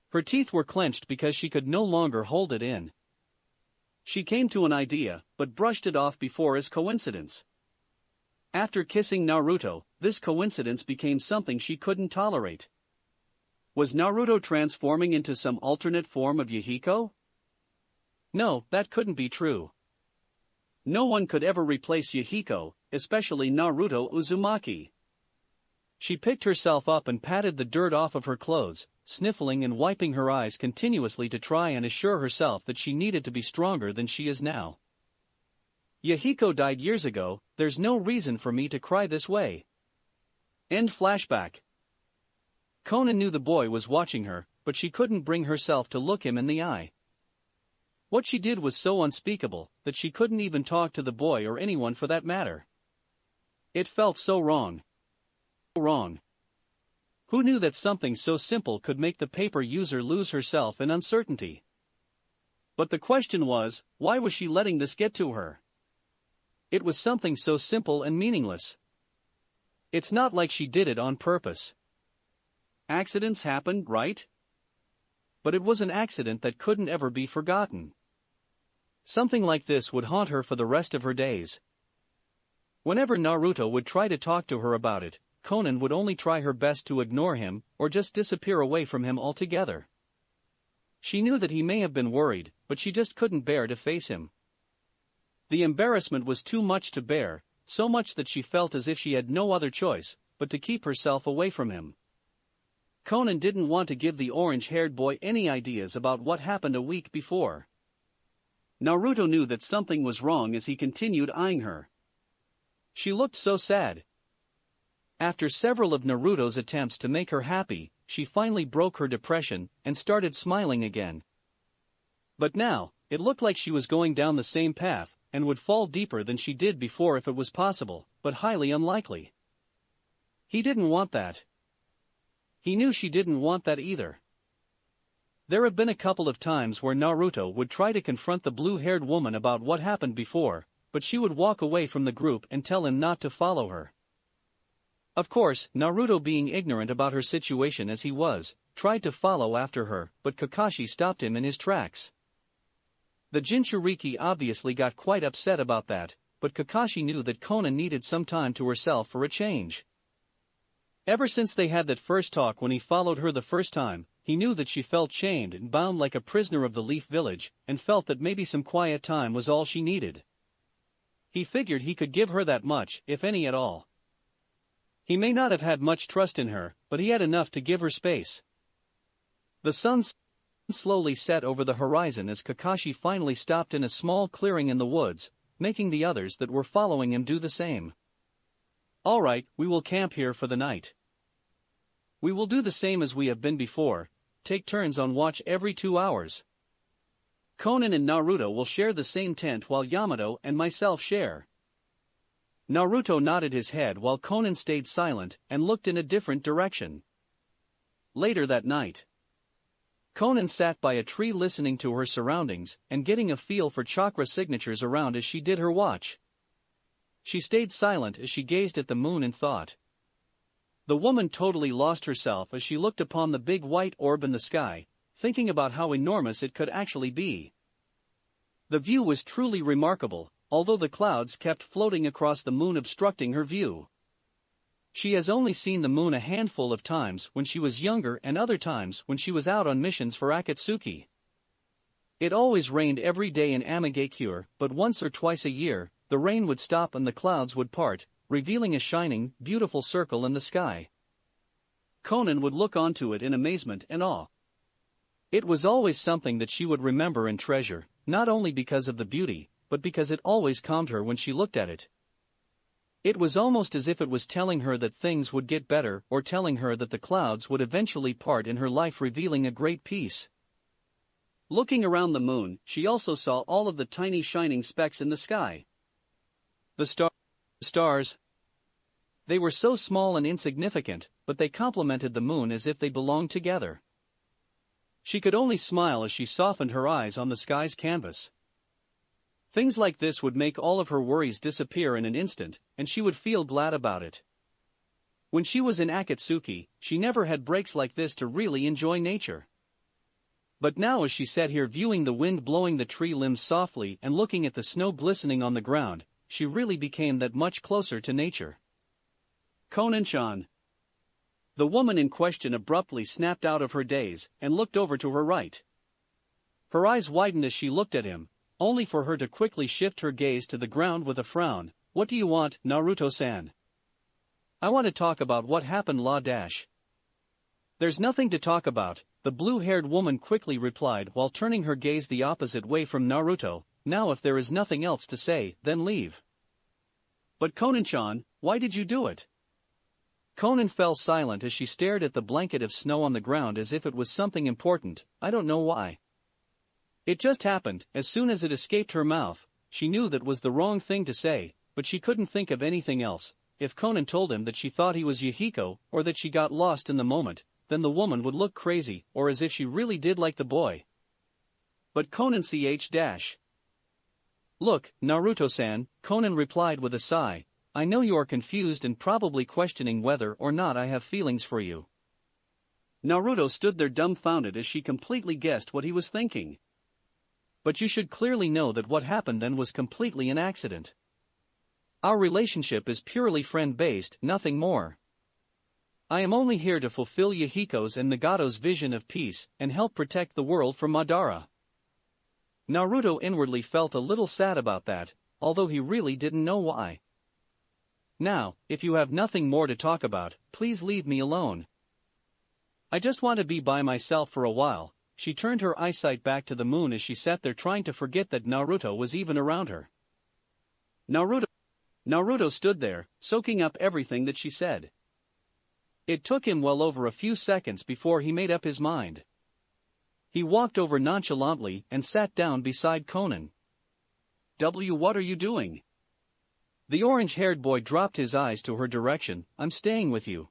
Her teeth were clenched because she could no longer hold it in. She came to an idea, but brushed it off before as coincidence. After kissing Naruto, this coincidence became something she couldn't tolerate. Was Naruto transforming into some alternate form of Yahiko? No, that couldn't be true. No one could ever replace Yahiko, especially Naruto Uzumaki. She picked herself up and patted the dirt off of her clothes, sniffling and wiping her eyes continuously to try and assure herself that she needed to be stronger than she is now. Yahiko died years ago, there's no reason for me to cry this way. End flashback. Konan knew the boy was watching her, but she couldn't bring herself to look him in the eye. What she did was so unspeakable that she couldn't even talk to the boy or anyone for that matter. It felt so wrong. Wrong. Who knew that something so simple could make the paper user lose herself in uncertainty? But the question was, why was she letting this get to her? It was something so simple and meaningless. It's not like she did it on purpose. Accidents happen, right? But it was an accident that couldn't ever be forgotten. Something like this would haunt her for the rest of her days. Whenever Naruto would try to talk to her about it, Konan would only try her best to ignore him or just disappear away from him altogether. She knew that he may have been worried, but she just couldn't bear to face him. The embarrassment was too much to bear, so much that she felt as if she had no other choice but to keep herself away from him. Konan didn't want to give the orange-haired boy any ideas about what happened a week before. Naruto knew that something was wrong as he continued eyeing her. She looked so sad. After several of Naruto's attempts to make her happy, she finally broke her depression and started smiling again. But now, it looked like she was going down the same path and would fall deeper than she did before if it was possible, but highly unlikely. He didn't want that. He knew she didn't want that either. There have been a couple of times where Naruto would try to confront the blue-haired woman about what happened before, but she would walk away from the group and tell him not to follow her. Of course, Naruto, being ignorant about her situation as he was, tried to follow after her, but Kakashi stopped him in his tracks. The Jinchuriki obviously got quite upset about that, but Kakashi knew that Konan needed some time to herself for a change. Ever since they had that first talk when he followed her the first time, he knew that she felt chained and bound like a prisoner of the Leaf Village, and felt that maybe some quiet time was all she needed. He figured he could give her that much, if any at all. He may not have had much trust in her, but he had enough to give her space. The sun slowly set over the horizon as Kakashi finally stopped in a small clearing in the woods, making the others that were following him do the same. All right, we will camp here for the night. We will do the same as we have been before, take turns on watch every 2 hours. Konan and Naruto will share the same tent while Yamato and myself share. Naruto nodded his head while Konan stayed silent and looked in a different direction. Later that night, Konan sat by a tree listening to her surroundings and getting a feel for chakra signatures around as she did her watch. She stayed silent as she gazed at the moon in thought. The woman totally lost herself as she looked upon the big white orb in the sky, thinking about how enormous it could actually be. The view was truly remarkable, although the clouds kept floating across the moon obstructing her view. She has only seen the moon a handful of times when she was younger and other times when she was out on missions for Akatsuki. It always rained every day in Amagakure, but once or twice a year, the rain would stop and the clouds would part, revealing a shining, beautiful circle in the sky. Konan would look onto it in amazement and awe. It was always something that she would remember and treasure, not only because of the beauty, but because it always calmed her when she looked at it. It was almost as if it was telling her that things would get better or telling her that the clouds would eventually part in her life, revealing a great peace. Looking around the moon, she also saw all of the tiny shining specks in the sky. The stars. They were so small and insignificant, but they complemented the moon as if they belonged together. She could only smile as she softened her eyes on the sky's canvas. Things like this would make all of her worries disappear in an instant, and she would feel glad about it. When she was in Akatsuki, she never had breaks like this to really enjoy nature. But now as she sat here viewing the wind blowing the tree limbs softly and looking at the snow glistening on the ground, she really became that much closer to nature. Konan-chan. The woman in question abruptly snapped out of her daze and looked over to her right. Her eyes widened as she looked at him, only for her to quickly shift her gaze to the ground with a frown. What do you want, Naruto-san? I want to talk about what happened. There's nothing to talk about, the blue-haired woman quickly replied while turning her gaze the opposite way from Naruto. Now if there is nothing else to say, then leave. But Konan-chan, why did you do it? Konan fell silent as she stared at the blanket of snow on the ground as if it was something important. I don't know why. It just happened. As soon as it escaped her mouth, she knew that was the wrong thing to say, but she couldn't think of anything else. If Konan told him that she thought he was Yahiko, or that she got lost in the moment, then the woman would look crazy, or as if she really did like the boy. But Konan Look, Naruto-san, Konan replied with a sigh, I know you are confused and probably questioning whether or not I have feelings for you. Naruto stood there dumbfounded as she completely guessed what he was thinking. But you should clearly know that what happened then was completely an accident. Our relationship is purely friend-based, nothing more. I am only here to fulfill Yahiko's and Nagato's vision of peace and help protect the world from Madara. Naruto inwardly felt a little sad about that, although he really didn't know why. Now, if you have nothing more to talk about, please leave me alone. I just want to be by myself for a while. She turned her eyesight back to the moon as she sat there trying to forget that Naruto was even around her. Naruto stood there, soaking up everything that she said. It took him well over a few seconds before he made up his mind. He walked over nonchalantly and sat down beside Konan. What are you doing? The orange-haired boy dropped his eyes to her direction. I'm staying with you.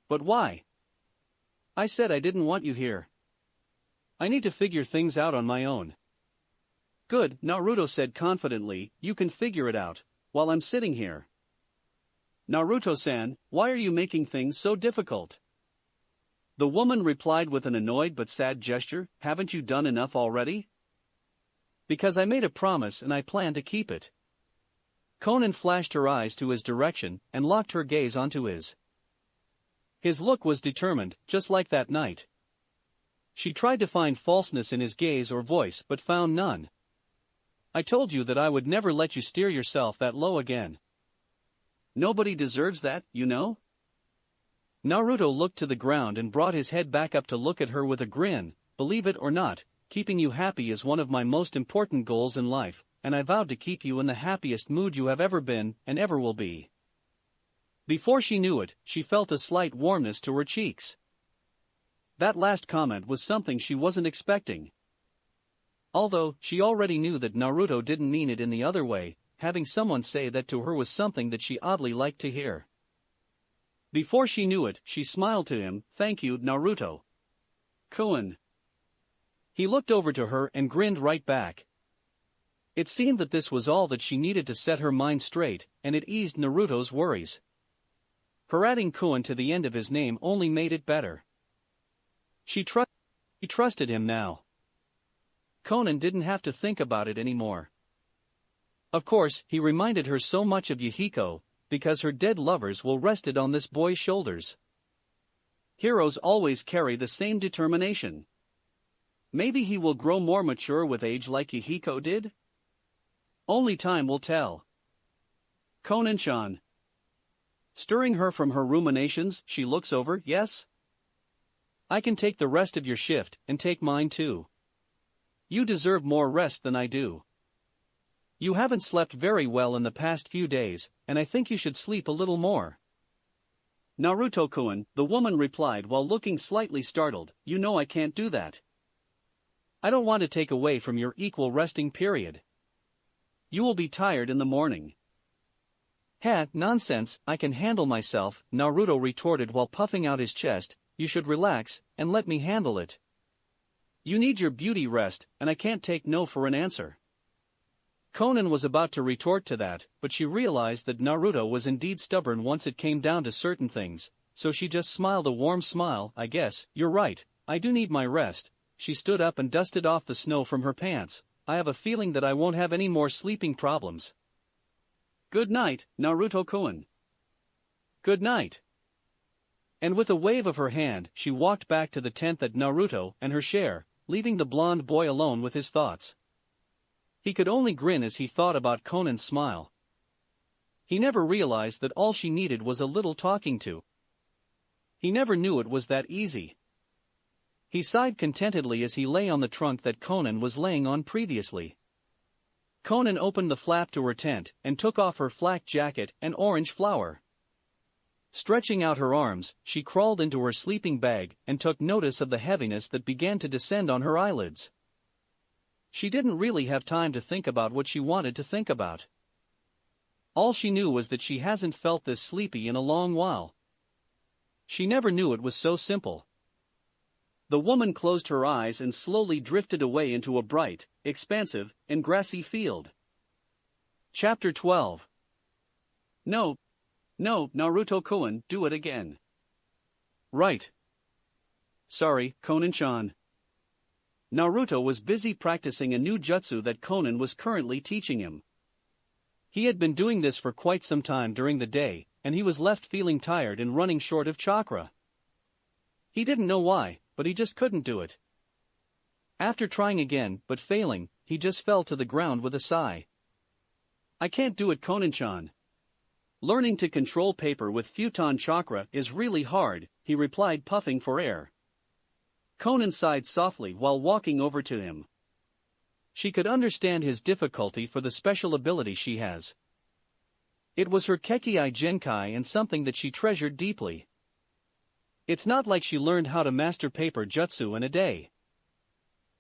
But why? I said I didn't want you here. I need to figure things out on my own. Good, Naruto said confidently, you can figure it out, while I'm sitting here. Naruto-san, why are you making things so difficult? The woman replied with an annoyed but sad gesture, haven't you done enough already? Because I made a promise and I plan to keep it. Konan flashed her eyes to his direction and locked her gaze onto his. His look was determined, just like that night. She tried to find falseness in his gaze or voice but found none. I told you that I would never let you steer yourself that low again. Nobody deserves that, you know? Naruto looked to the ground and brought his head back up to look at her with a grin. Believe it or not, keeping you happy is one of my most important goals in life, and I vowed to keep you in the happiest mood you have ever been and ever will be. Before she knew it, she felt a slight warmness to her cheeks. That last comment was something she wasn't expecting. Although, she already knew that Naruto didn't mean it in the other way, having someone say that to her was something that she oddly liked to hear. Before she knew it, she smiled to him, thank you, Naruto. Konan. He looked over to her and grinned right back. It seemed that this was all that she needed to set her mind straight, and it eased Naruto's worries. Her adding Konan to the end of his name only made it better. She trusted him now. Konan didn't have to think about it anymore. Of course, he reminded her so much of Yahiko, because her dead lovers will rested on this boy's shoulders. Heroes always carry the same determination. Maybe he will grow more mature with age like Yahiko did? Only time will tell. Konan-chan. Stirring her from her ruminations, she looks over, yes? I can take the rest of your shift, and take mine too. You deserve more rest than I do. You haven't slept very well in the past few days, and I think you should sleep a little more. Naruto-kun, the woman replied while looking slightly startled, you know I can't do that. I don't want to take away from your equal resting period. You will be tired in the morning. Ha, nonsense, I can handle myself, Naruto retorted while puffing out his chest. You should relax, and let me handle it. You need your beauty rest, and I can't take no for an answer. Konan was about to retort to that, but she realized that Naruto was indeed stubborn once it came down to certain things, so she just smiled a warm smile. I guess, you're right, I do need my rest. She stood up and dusted off the snow from her pants. I have a feeling that I won't have any more sleeping problems. Good night, Naruto-kun. Good night. And with a wave of her hand, she walked back to the tent that Naruto and her share, leaving the blonde boy alone with his thoughts. He could only grin as he thought about Konan's smile. He never realized that all she needed was a little talking to. He never knew it was that easy. He sighed contentedly as he lay on the trunk that Konan was laying on previously. Konan opened the flap to her tent and took off her flak jacket and orange flower. Stretching out her arms, she crawled into her sleeping bag and took notice of the heaviness that began to descend on her eyelids. She didn't really have time to think about what she wanted to think about. All she knew was that she hasn't felt this sleepy in a long while. She never knew it was so simple. The woman closed her eyes and slowly drifted away into a bright, expansive, and grassy field. Chapter 12. No, Naruto-kun, do it again. Right. Sorry, Konan-chan. Naruto was busy practicing a new jutsu that Konan was currently teaching him. He had been doing this for quite some time during the day, and he was left feeling tired and running short of chakra. He didn't know why, but he just couldn't do it. After trying again, but failing, he just fell to the ground with a sigh. I can't do it, Konan-chan. Learning to control paper with futon chakra is really hard, he replied, puffing for air. Konan sighed softly while walking over to him. She could understand his difficulty for the special ability she has. It was her Kekkai Genkai and something that she treasured deeply. It's not like she learned how to master paper jutsu in a day.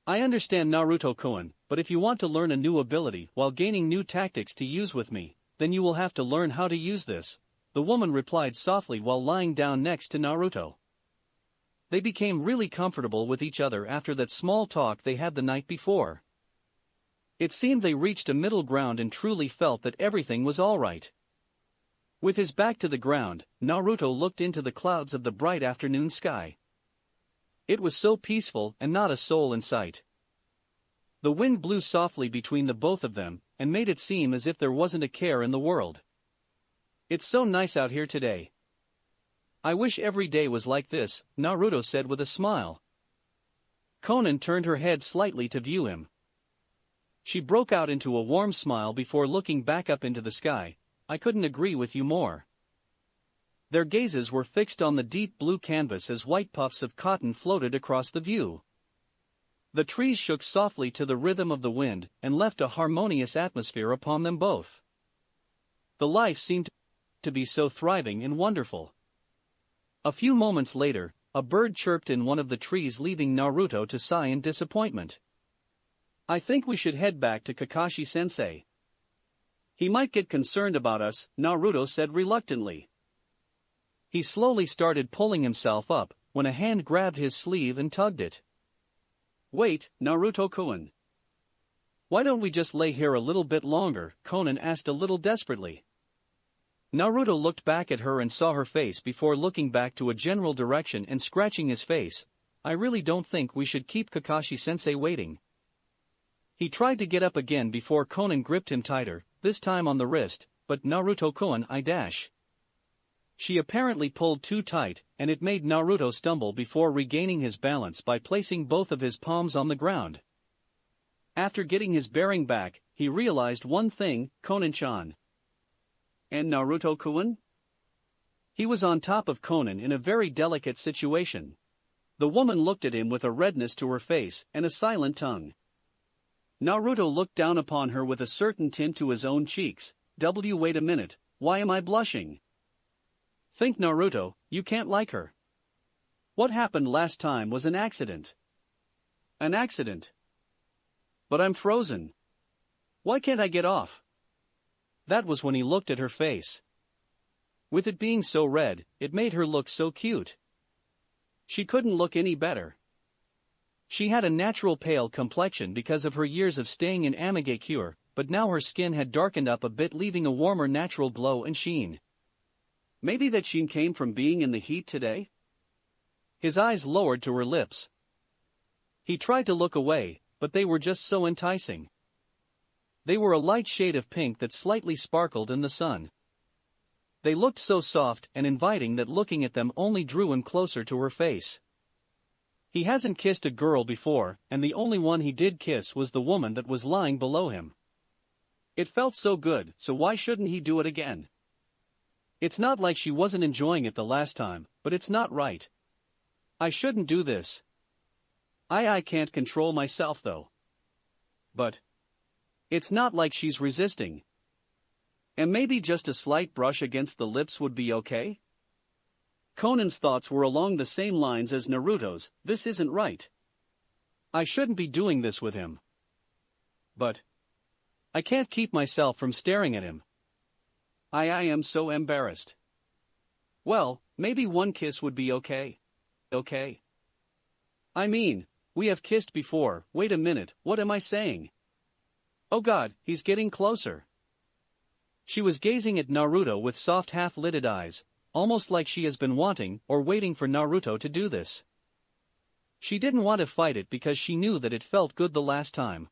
I understand, Naruto-kun, but if you want to learn a new ability while gaining new tactics to use with me, then you will have to learn how to use this, the woman replied softly while lying down next to Naruto. They became really comfortable with each other after that small talk they had the night before. It seemed they reached a middle ground and truly felt that everything was all right. With his back to the ground, Naruto looked into the clouds of the bright afternoon sky. It was so peaceful and not a soul in sight. The wind blew softly between the both of them and made it seem as if there wasn't a care in the world. It's so nice out here today. I wish every day was like this, Naruto said with a smile. Konan turned her head slightly to view him. She broke out into a warm smile before looking back up into the sky. I couldn't agree with you more. Their gazes were fixed on the deep blue canvas as white puffs of cotton floated across the view. The trees shook softly to the rhythm of the wind and left a harmonious atmosphere upon them both. The life seemed to be so thriving and wonderful. A few moments later, a bird chirped in one of the trees, leaving Naruto to sigh in disappointment. I think we should head back to Kakashi-sensei. He might get concerned about us, Naruto said reluctantly. He slowly started pulling himself up, when a hand grabbed his sleeve and tugged it. Wait, Naruto-kun. Why don't we just lay here a little bit longer? Konan asked a little desperately. Naruto looked back at her and saw her face before looking back to a general direction and scratching his face. I really don't think we should keep Kakashi-sensei waiting. He tried to get up again before Konan gripped him tighter, this time on the wrist, but Naruto-kun, She apparently pulled too tight, and it made Naruto stumble before regaining his balance by placing both of his palms on the ground. After getting his bearing back, he realized one thing, Konan-chan. And Naruto-kun? He was on top of Konan in a very delicate situation. The woman looked at him with a redness to her face and a silent tongue. Naruto looked down upon her with a certain tint to his own cheeks. Wait a minute, why am I blushing? Think, Naruto, you can't like her. What happened last time was an accident. An accident? But I'm frozen. Why can't I get off? That was when he looked at her face. With it being so red, it made her look so cute. She couldn't look any better. She had a natural pale complexion because of her years of staying in Amigakure, but now her skin had darkened up a bit, leaving a warmer natural glow and sheen. Maybe that sheen came from being in the heat today? His eyes lowered to her lips. He tried to look away, but they were just so enticing. They were a light shade of pink that slightly sparkled in the sun. They looked so soft and inviting that looking at them only drew him closer to her face. He hasn't kissed a girl before, and the only one he did kiss was the woman that was lying below him. It felt so good, so why shouldn't he do it again? It's not like she wasn't enjoying it the last time, but it's not right. I shouldn't do this. I can't control myself though. But it's not like she's resisting. And maybe just a slight brush against the lips would be okay? Konan's thoughts were along the same lines as Naruto's. This isn't right. I shouldn't be doing this with him. But I can't keep myself from staring at him. I am so embarrassed. Well, maybe one kiss would be okay. Okay. I mean, we have kissed before. Wait a minute, what am I saying? Oh God, he's getting closer. She was gazing at Naruto with soft half-lidded eyes, almost like she has been wanting or waiting for Naruto to do this. She didn't want to fight it because she knew that it felt good the last time.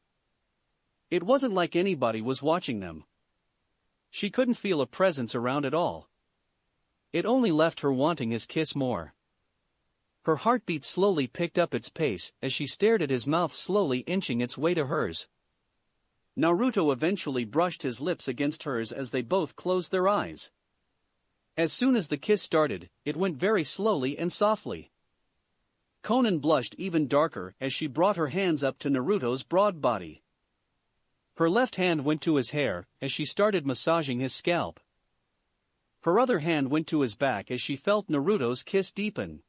It wasn't like anybody was watching them. She couldn't feel a presence around at all. It only left her wanting his kiss more. Her heartbeat slowly picked up its pace as she stared at his mouth slowly inching its way to hers. Naruto eventually brushed his lips against hers as they both closed their eyes. As soon as the kiss started, it went very slowly and softly. Konan blushed even darker as she brought her hands up to Naruto's broad body. Her left hand went to his hair as she started massaging his scalp. Her other hand went to his back as she felt Naruto's kiss deepen.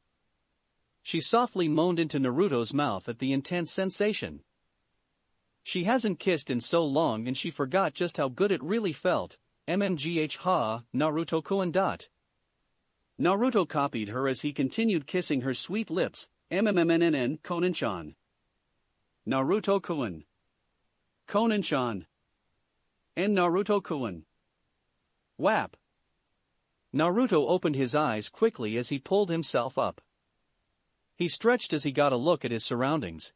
She softly moaned into Naruto's mouth at the intense sensation. She hasn't kissed in so long and she forgot just how good it really felt. MMGH ha, Naruto Konan. Naruto copied her as he continued kissing her sweet lips. MMMNN Konan-chan. Naruto Konan. Konan-chan. And Naruto Konan. Whap. Naruto opened his eyes quickly as he pulled himself up. He stretched as he got a look at his surroundings.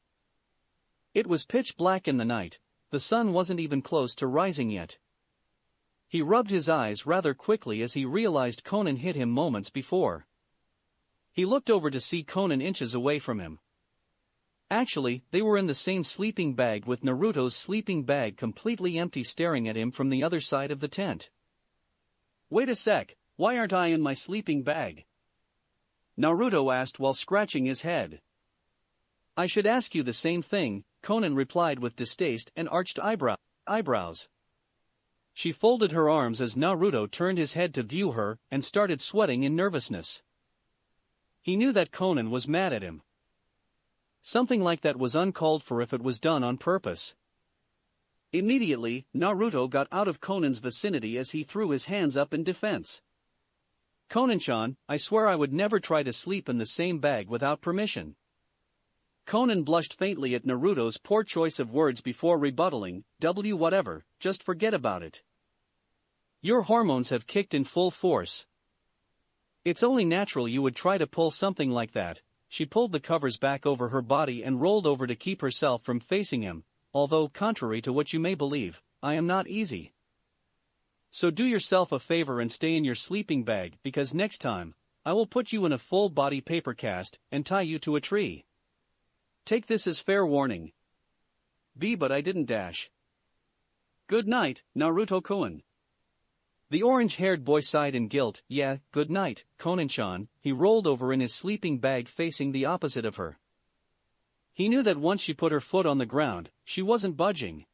It was pitch black in the night, the sun wasn't even close to rising yet. He rubbed his eyes rather quickly as he realized Konan hit him moments before. He looked over to see Konan inches away from him. Actually, they were in the same sleeping bag with Naruto's sleeping bag completely empty staring at him from the other side of the tent. Wait a sec, why aren't I in my sleeping bag? Naruto asked while scratching his head. I should ask you the same thing, Konan replied with distaste and arched eyebrows. She folded her arms as Naruto turned his head to view her and started sweating in nervousness. He knew that Konan was mad at him. Something like that was uncalled for if it was done on purpose. Immediately, Naruto got out of Konan's vicinity as he threw his hands up in defense. Konan-chan, I swear I would never try to sleep in the same bag without permission. Konan blushed faintly at Naruto's poor choice of words before rebuttaling, whatever, just forget about it. Your hormones have kicked in full force. It's only natural you would try to pull something like that. She pulled the covers back over her body and rolled over to keep herself from facing him, although contrary to what you may believe, I am not easy. So do yourself a favor and stay in your sleeping bag because next time, I will put you in a full-body paper cast and tie you to a tree. Take this as fair warning. But I didn't dash. Good night, Naruto Konan. The orange-haired boy sighed in guilt. Yeah, good night, Konan-chan. He rolled over in his sleeping bag facing the opposite of her. He knew that once she put her foot on the ground, she wasn't budging.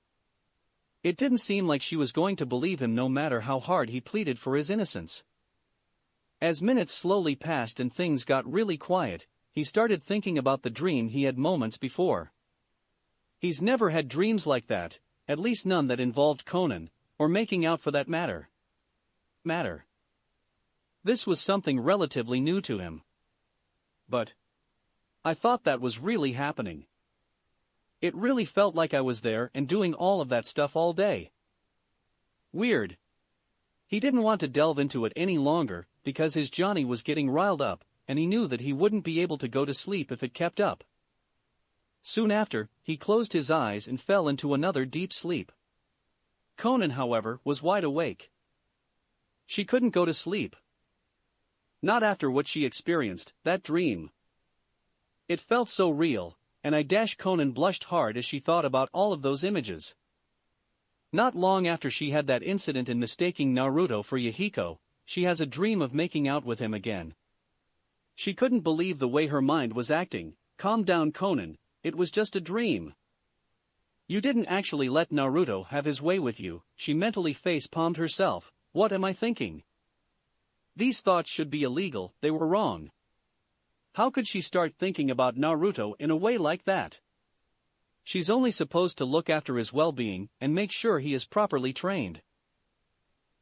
It didn't seem like she was going to believe him no matter how hard he pleaded for his innocence. As minutes slowly passed and things got really quiet, he started thinking about the dream he had moments before. He's never had dreams like that, at least none that involved Konan, or making out for that matter. This was something relatively new to him. But I thought that was really happening. It really felt like I was there and doing all of that stuff all day. Weird. He didn't want to delve into it any longer, because his Johnny was getting riled up, and he knew that he wouldn't be able to go to sleep if it kept up. Soon after, he closed his eyes and fell into another deep sleep. Konan, however, was wide awake. She couldn't go to sleep. Not after what she experienced, that dream. It felt so real, and Konan blushed hard as she thought about all of those images. Not long after she had that incident in mistaking Naruto for Yahiko, she has a dream of making out with him again. She couldn't believe the way her mind was acting. Calm down, Konan, it was just a dream. You didn't actually let Naruto have his way with you, she mentally face-palmed herself. What am I thinking? These thoughts should be illegal, they were wrong. How could she start thinking about Naruto in a way like that? She's only supposed to look after his well-being and make sure he is properly trained.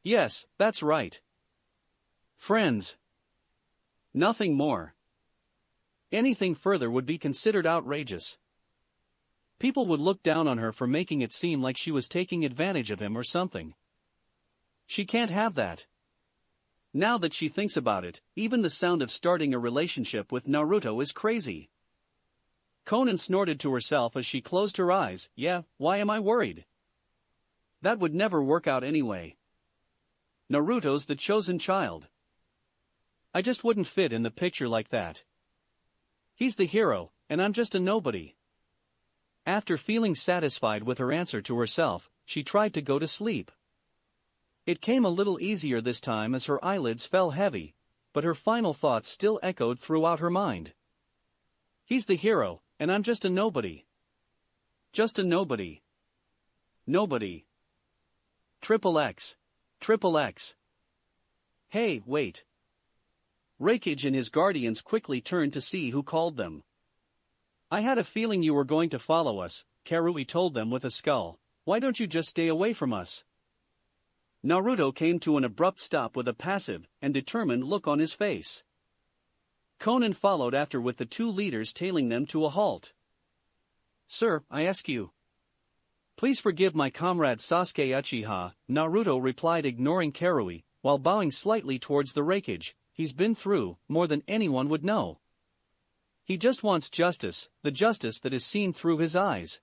Yes, that's right. Friends. Nothing more. Anything further would be considered outrageous. People would look down on her for making it seem like she was taking advantage of him or something. She can't have that. Now that she thinks about it, even the sound of starting a relationship with Naruto is crazy. Konan snorted to herself as she closed her eyes. Yeah, why am I worried? That would never work out anyway. Naruto's the chosen child. I just wouldn't fit in the picture like that. He's the hero, and I'm just a nobody. After feeling satisfied with her answer to herself, she tried to go to sleep. It came a little easier this time as her eyelids fell heavy, but her final thoughts still echoed throughout her mind. He's the hero, and I'm just a nobody. Just a nobody. Nobody. Triple X. Triple X. Hey, wait. Rinnegan and his guardians quickly turned to see who called them. I had a feeling you were going to follow us, Karui told them with a scowl. Why don't you just stay away from us? Naruto came to an abrupt stop with a passive and determined look on his face. Konan followed after with the two leaders tailing them to a halt. Sir, I ask you. Please forgive my comrade Sasuke Uchiha, Naruto replied, ignoring Karui, while bowing slightly towards the Rinnegan. He's been through more than anyone would know. He just wants justice, the justice that is seen through his eyes.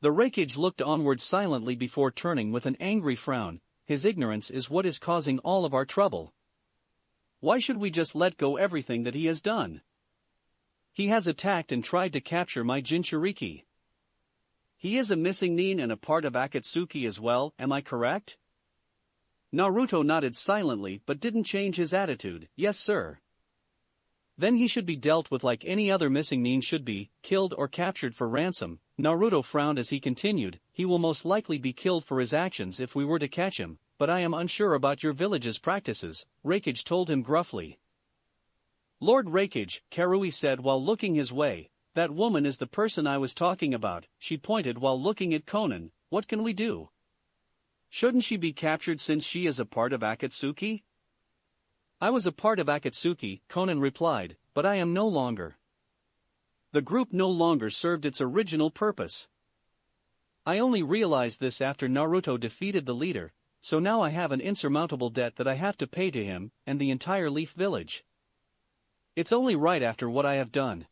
The Rinnegan looked onward silently before turning with an angry frown. His ignorance is what is causing all of our trouble. Why should we just let go everything that he has done? He has attacked and tried to capture my Jinchuriki. He is a missing nin and a part of Akatsuki as well, am I correct? Naruto nodded silently but didn't change his attitude. Yes, sir. Then he should be dealt with like any other missing nin should be, killed or captured for ransom. Naruto frowned as he continued. He will most likely be killed for his actions if we were to catch him, but I am unsure about your village's practices, Rinnegan told him gruffly. Lord Rinnegan, Karui said while looking his way, that woman is the person I was talking about, she pointed while looking at Konan. What can we do? Shouldn't she be captured since she is a part of Akatsuki? I was a part of Akatsuki, Konan replied, but I am no longer. The group no longer served its original purpose. I only realized this after Naruto defeated the leader, so now I have an insurmountable debt that I have to pay to him and the entire Leaf Village. It's only right after what I have done.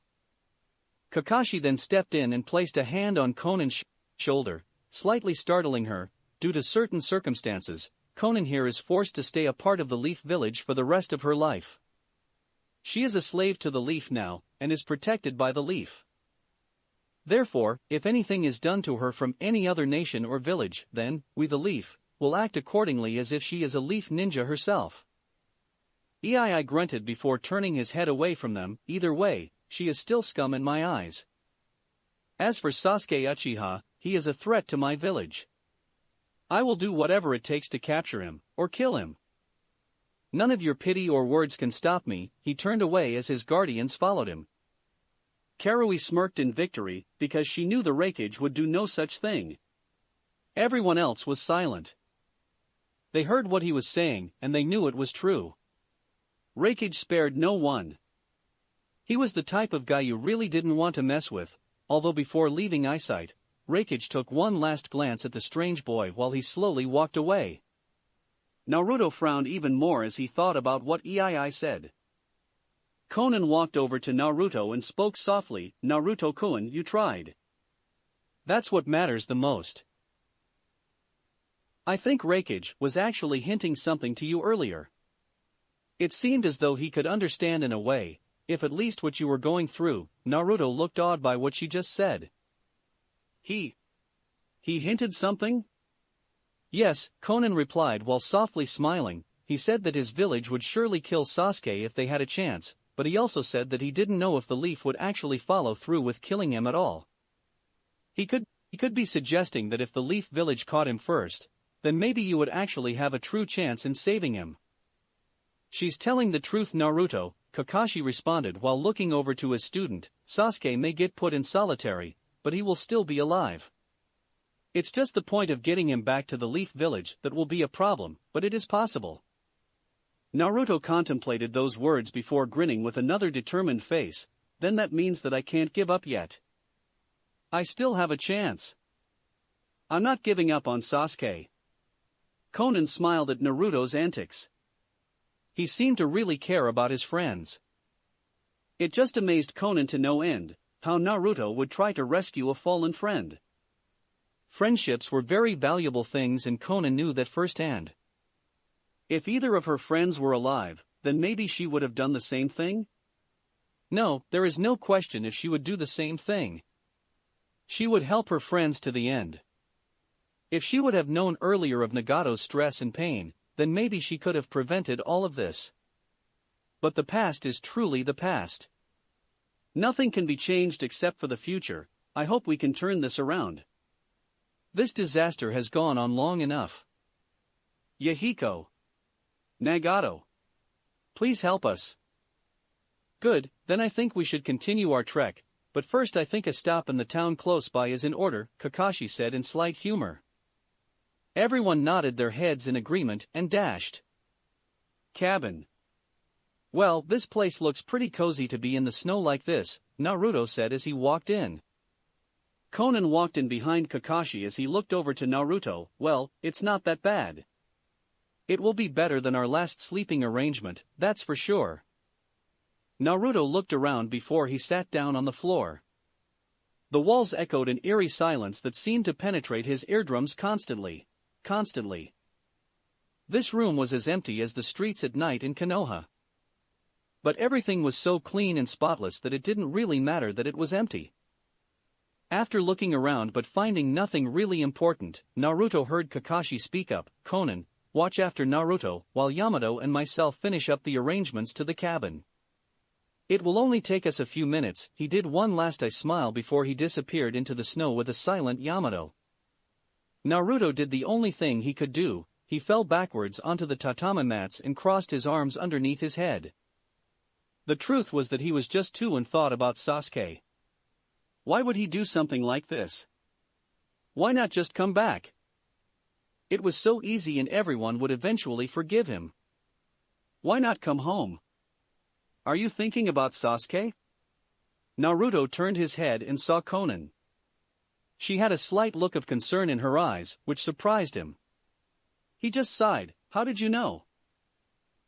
Kakashi then stepped in and placed a hand on Konan's shoulder, slightly startling her. Due to certain circumstances, Konan here is forced to stay a part of the Leaf Village for the rest of her life. She is a slave to the Leaf now, and is protected by the Leaf. Therefore, if anything is done to her from any other nation or village, then, we the Leaf, will act accordingly as if she is a Leaf ninja herself. Ii grunted before turning his head away from them. Either way, she is still scum in my eyes. As for Sasuke Uchiha, he is a threat to my village. I will do whatever it takes to capture him, or kill him. None of your pity or words can stop me. He turned away as his guardians followed him. Karui smirked in victory, because she knew the Rinnegan would do no such thing. Everyone else was silent. They heard what he was saying, and they knew it was true. Rinnegan spared no one. He was the type of guy you really didn't want to mess with, although before leaving eyesight, Rinnegan took one last glance at the strange boy while he slowly walked away. Naruto frowned even more as he thought about what Ii said. Konan walked over to Naruto and spoke softly, "Naruto-kun, you tried. That's what matters the most. I think Rinnegan was actually hinting something to you earlier. It seemed as though he could understand in a way, if at least what you were going through." Naruto looked awed by what she just said. He hinted something? Yes, Konan replied while softly smiling. He said that his village would surely kill Sasuke if they had a chance, but he also said that he didn't know if the leaf would actually follow through with killing him at all. He could be suggesting that if the leaf village caught him first, then maybe you would actually have a true chance in saving him. She's telling the truth, Naruto, Kakashi responded while looking over to his student. Sasuke may get put in solitary, but he will still be alive. It's just the point of getting him back to the Leaf Village that will be a problem, but it is possible. Naruto contemplated those words before grinning with another determined face. Then that means that I can't give up yet. I still have a chance. I'm not giving up on Sasuke. Konan smiled at Naruto's antics. He seemed to really care about his friends. It just amazed Konan to no end, how Naruto would try to rescue a fallen friend. Friendships were very valuable things and Konan knew that firsthand. If either of her friends were alive, then maybe she would have done the same thing? No, there is no question if she would do the same thing. She would help her friends to the end. If she would have known earlier of Nagato's stress and pain, then maybe she could have prevented all of this. But the past is truly the past. Nothing can be changed except for the future. I hope we can turn this around. This disaster has gone on long enough. Yahiko. Nagato. Please help us. Good, then I think we should continue our trek, but first I think a stop in the town close by is in order, Kakashi said in slight humor. Everyone nodded their heads in agreement and dashed. Cabin. Well, this place looks pretty cozy to be in the snow like this, Naruto said as he walked in. Konan walked in behind Kakashi as he looked over to Naruto. Well, it's not that bad. It will be better than our last sleeping arrangement, that's for sure. Naruto looked around before he sat down on the floor. The walls echoed an eerie silence that seemed to penetrate his eardrums constantly. This room was as empty as the streets at night in Konoha. But everything was so clean and spotless that it didn't really matter that it was empty. After looking around but finding nothing really important, Naruto heard Kakashi speak up. Konan, watch after Naruto while Yamato and myself finish up the arrangements to the cabin. It will only take us a few minutes. He did one last smile before he disappeared into the snow with a silent Yamato. Naruto did the only thing he could do. He fell backwards onto the tatami mats and crossed his arms underneath his head. The truth was that he was just too and thought about Sasuke. Why would he do something like this? Why not just come back? It was so easy and everyone would eventually forgive him. Why not come home? Are you thinking about Sasuke? Naruto turned his head and saw Konan. She had a slight look of concern in her eyes, which surprised him. He just sighed. How did you know?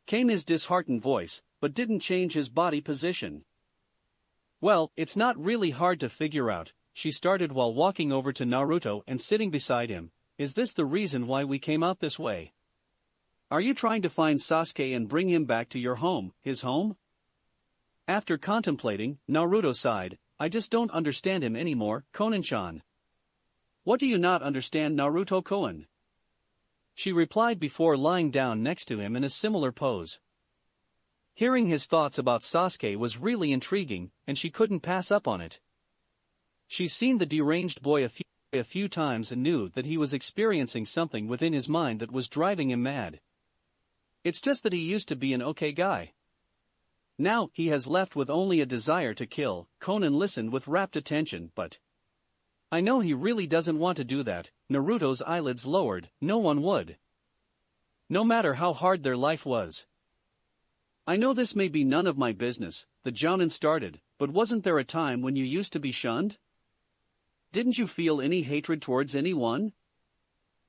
Came his disheartened voice, but didn't change his body position. Well, it's not really hard to figure out, she started while walking over to Naruto and sitting beside him. Is this the reason why we came out this way? Are you trying to find Sasuke and bring him back to your home, his home? After contemplating, Naruto sighed. I just don't understand him anymore, Konan-chan. What do you not understand, Naruto-kun? She replied before lying down next to him in a similar pose. Hearing his thoughts about Sasuke was really intriguing, and she couldn't pass up on it. She's seen the deranged boy a few times and knew that he was experiencing something within his mind that was driving him mad. It's just that he used to be an okay guy. Now he has left with only a desire to kill. Konan listened with rapt attention, but I know he really doesn't want to do that. Naruto's eyelids lowered. No one would. No matter how hard their life was. I know this may be none of my business, the jounin started, but wasn't there a time when you used to be shunned? Didn't you feel any hatred towards anyone?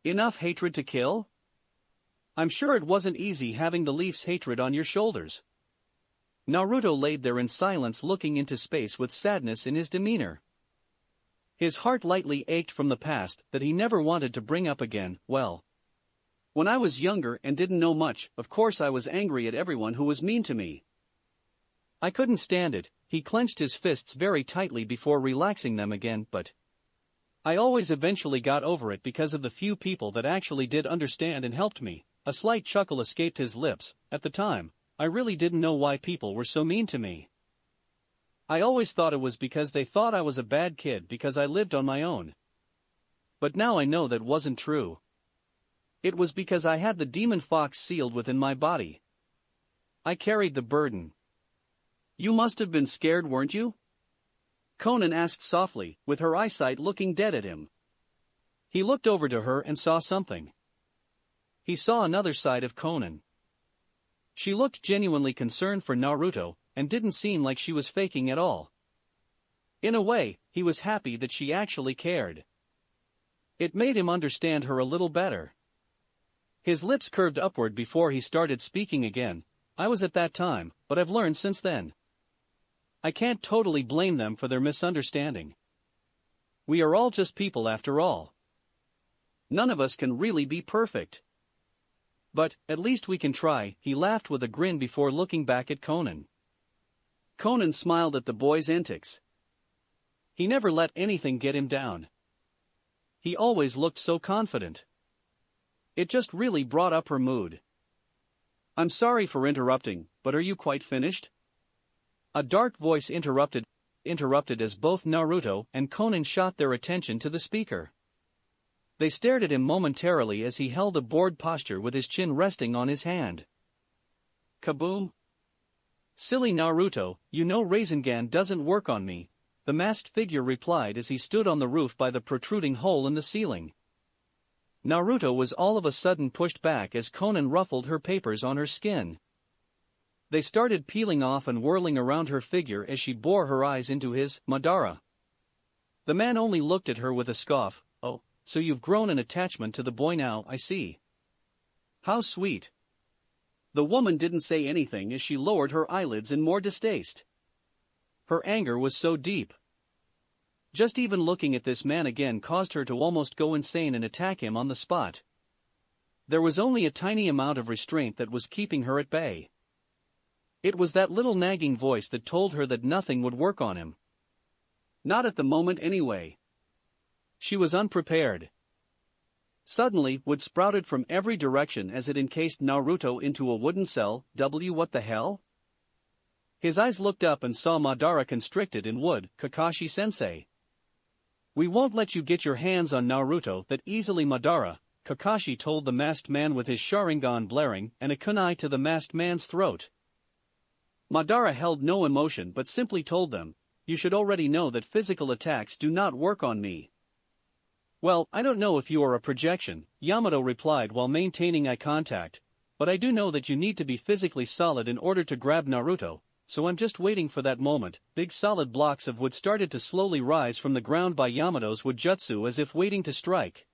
Enough hatred to kill? I'm sure it wasn't easy having the Leaf's hatred on your shoulders. Naruto laid there in silence, looking into space with sadness in his demeanor. His heart lightly ached from the past that he never wanted to bring up again. Well, when I was younger and didn't know much, of course I was angry at everyone who was mean to me. I couldn't stand it. He clenched his fists very tightly before relaxing them again, but I always eventually got over it because of the few people that actually did understand and helped me. A slight chuckle escaped his lips. At the time, I really didn't know why people were so mean to me. I always thought it was because they thought I was a bad kid because I lived on my own. But now I know that wasn't true. It was because I had the demon fox sealed within my body. I carried the burden. You must have been scared, weren't you? Konan asked softly, with her eyesight looking dead at him. He looked over to her and saw something. He saw another side of Konan. She looked genuinely concerned for Naruto, and didn't seem like she was faking at all. In a way, he was happy that she actually cared. It made him understand her a little better. His lips curved upward before he started speaking again. I was at that time, but I've learned since then. I can't totally blame them for their misunderstanding. We are all just people after all. None of us can really be perfect. But, at least we can try, he laughed with a grin before looking back at Konan. Konan smiled at the boy's antics. He never let anything get him down. He always looked so confident. It just really brought up her mood. I'm sorry for interrupting, but are you quite finished? A dark voice interrupted as both Naruto and Konan shot their attention to the speaker. They stared at him momentarily as he held a bored posture with his chin resting on his hand. Kaboom! Silly Naruto, you know Rinnegan doesn't work on me, the masked figure replied as he stood on the roof by the protruding hole in the ceiling. Naruto was all of a sudden pushed back as Konan ruffled her papers on her skin. They started peeling off and whirling around her figure as she bore her eyes into his. Madara. The man only looked at her with a scoff. Oh, so you've grown an attachment to the boy now, I see. How sweet. The woman didn't say anything as she lowered her eyelids in more distaste. Her anger was so deep. Just even looking at this man again caused her to almost go insane and attack him on the spot. There was only a tiny amount of restraint that was keeping her at bay. It was that little nagging voice that told her that nothing would work on him. Not at the moment anyway. She was unprepared. Suddenly, wood sprouted from every direction as it encased Naruto into a wooden cell. What the hell? His eyes looked up and saw Madara constricted in wood. Kakashi-sensei. We won't let you get your hands on Naruto that easily, Madara, Kakashi told the masked man with his Sharingan blaring and a kunai to the masked man's throat. Madara held no emotion but simply told them, you should already know that physical attacks do not work on me. Well, I don't know if you are a projection, Yamato replied while maintaining eye contact, but I do know that you need to be physically solid in order to grab Naruto, so I'm just waiting for that moment. Big solid blocks of wood started to slowly rise from the ground by Yamato's wood jutsu as if waiting to strike.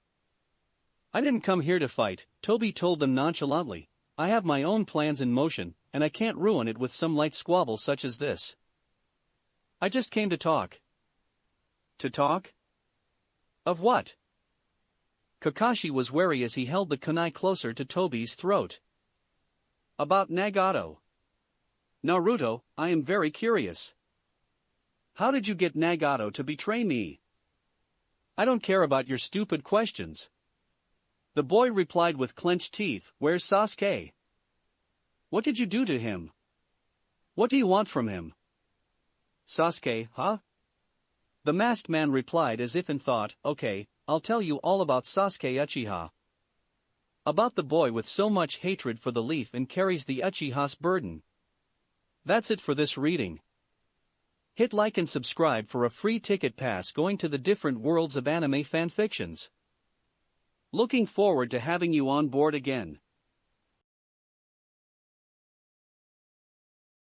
I didn't come here to fight, Toby told them nonchalantly. I have my own plans in motion, and I can't ruin it with some light squabble such as this. I just came to talk. To talk? Of what? Kakashi was wary as he held the kunai closer to Toby's throat. About Nagato. Naruto, I am very curious. How did you get Nagato to betray me? I don't care about your stupid questions. The boy replied with clenched teeth, where's Sasuke? What did you do to him? What do you want from him? Sasuke, huh? The masked man replied as if in thought, okay, I'll tell you all about Sasuke Uchiha. About the boy with so much hatred for the leaf and carries the Uchiha's burden. That's it for this reading. Hit like and subscribe for a free ticket pass going to the different worlds of anime fanfictions. Looking forward to having you on board again.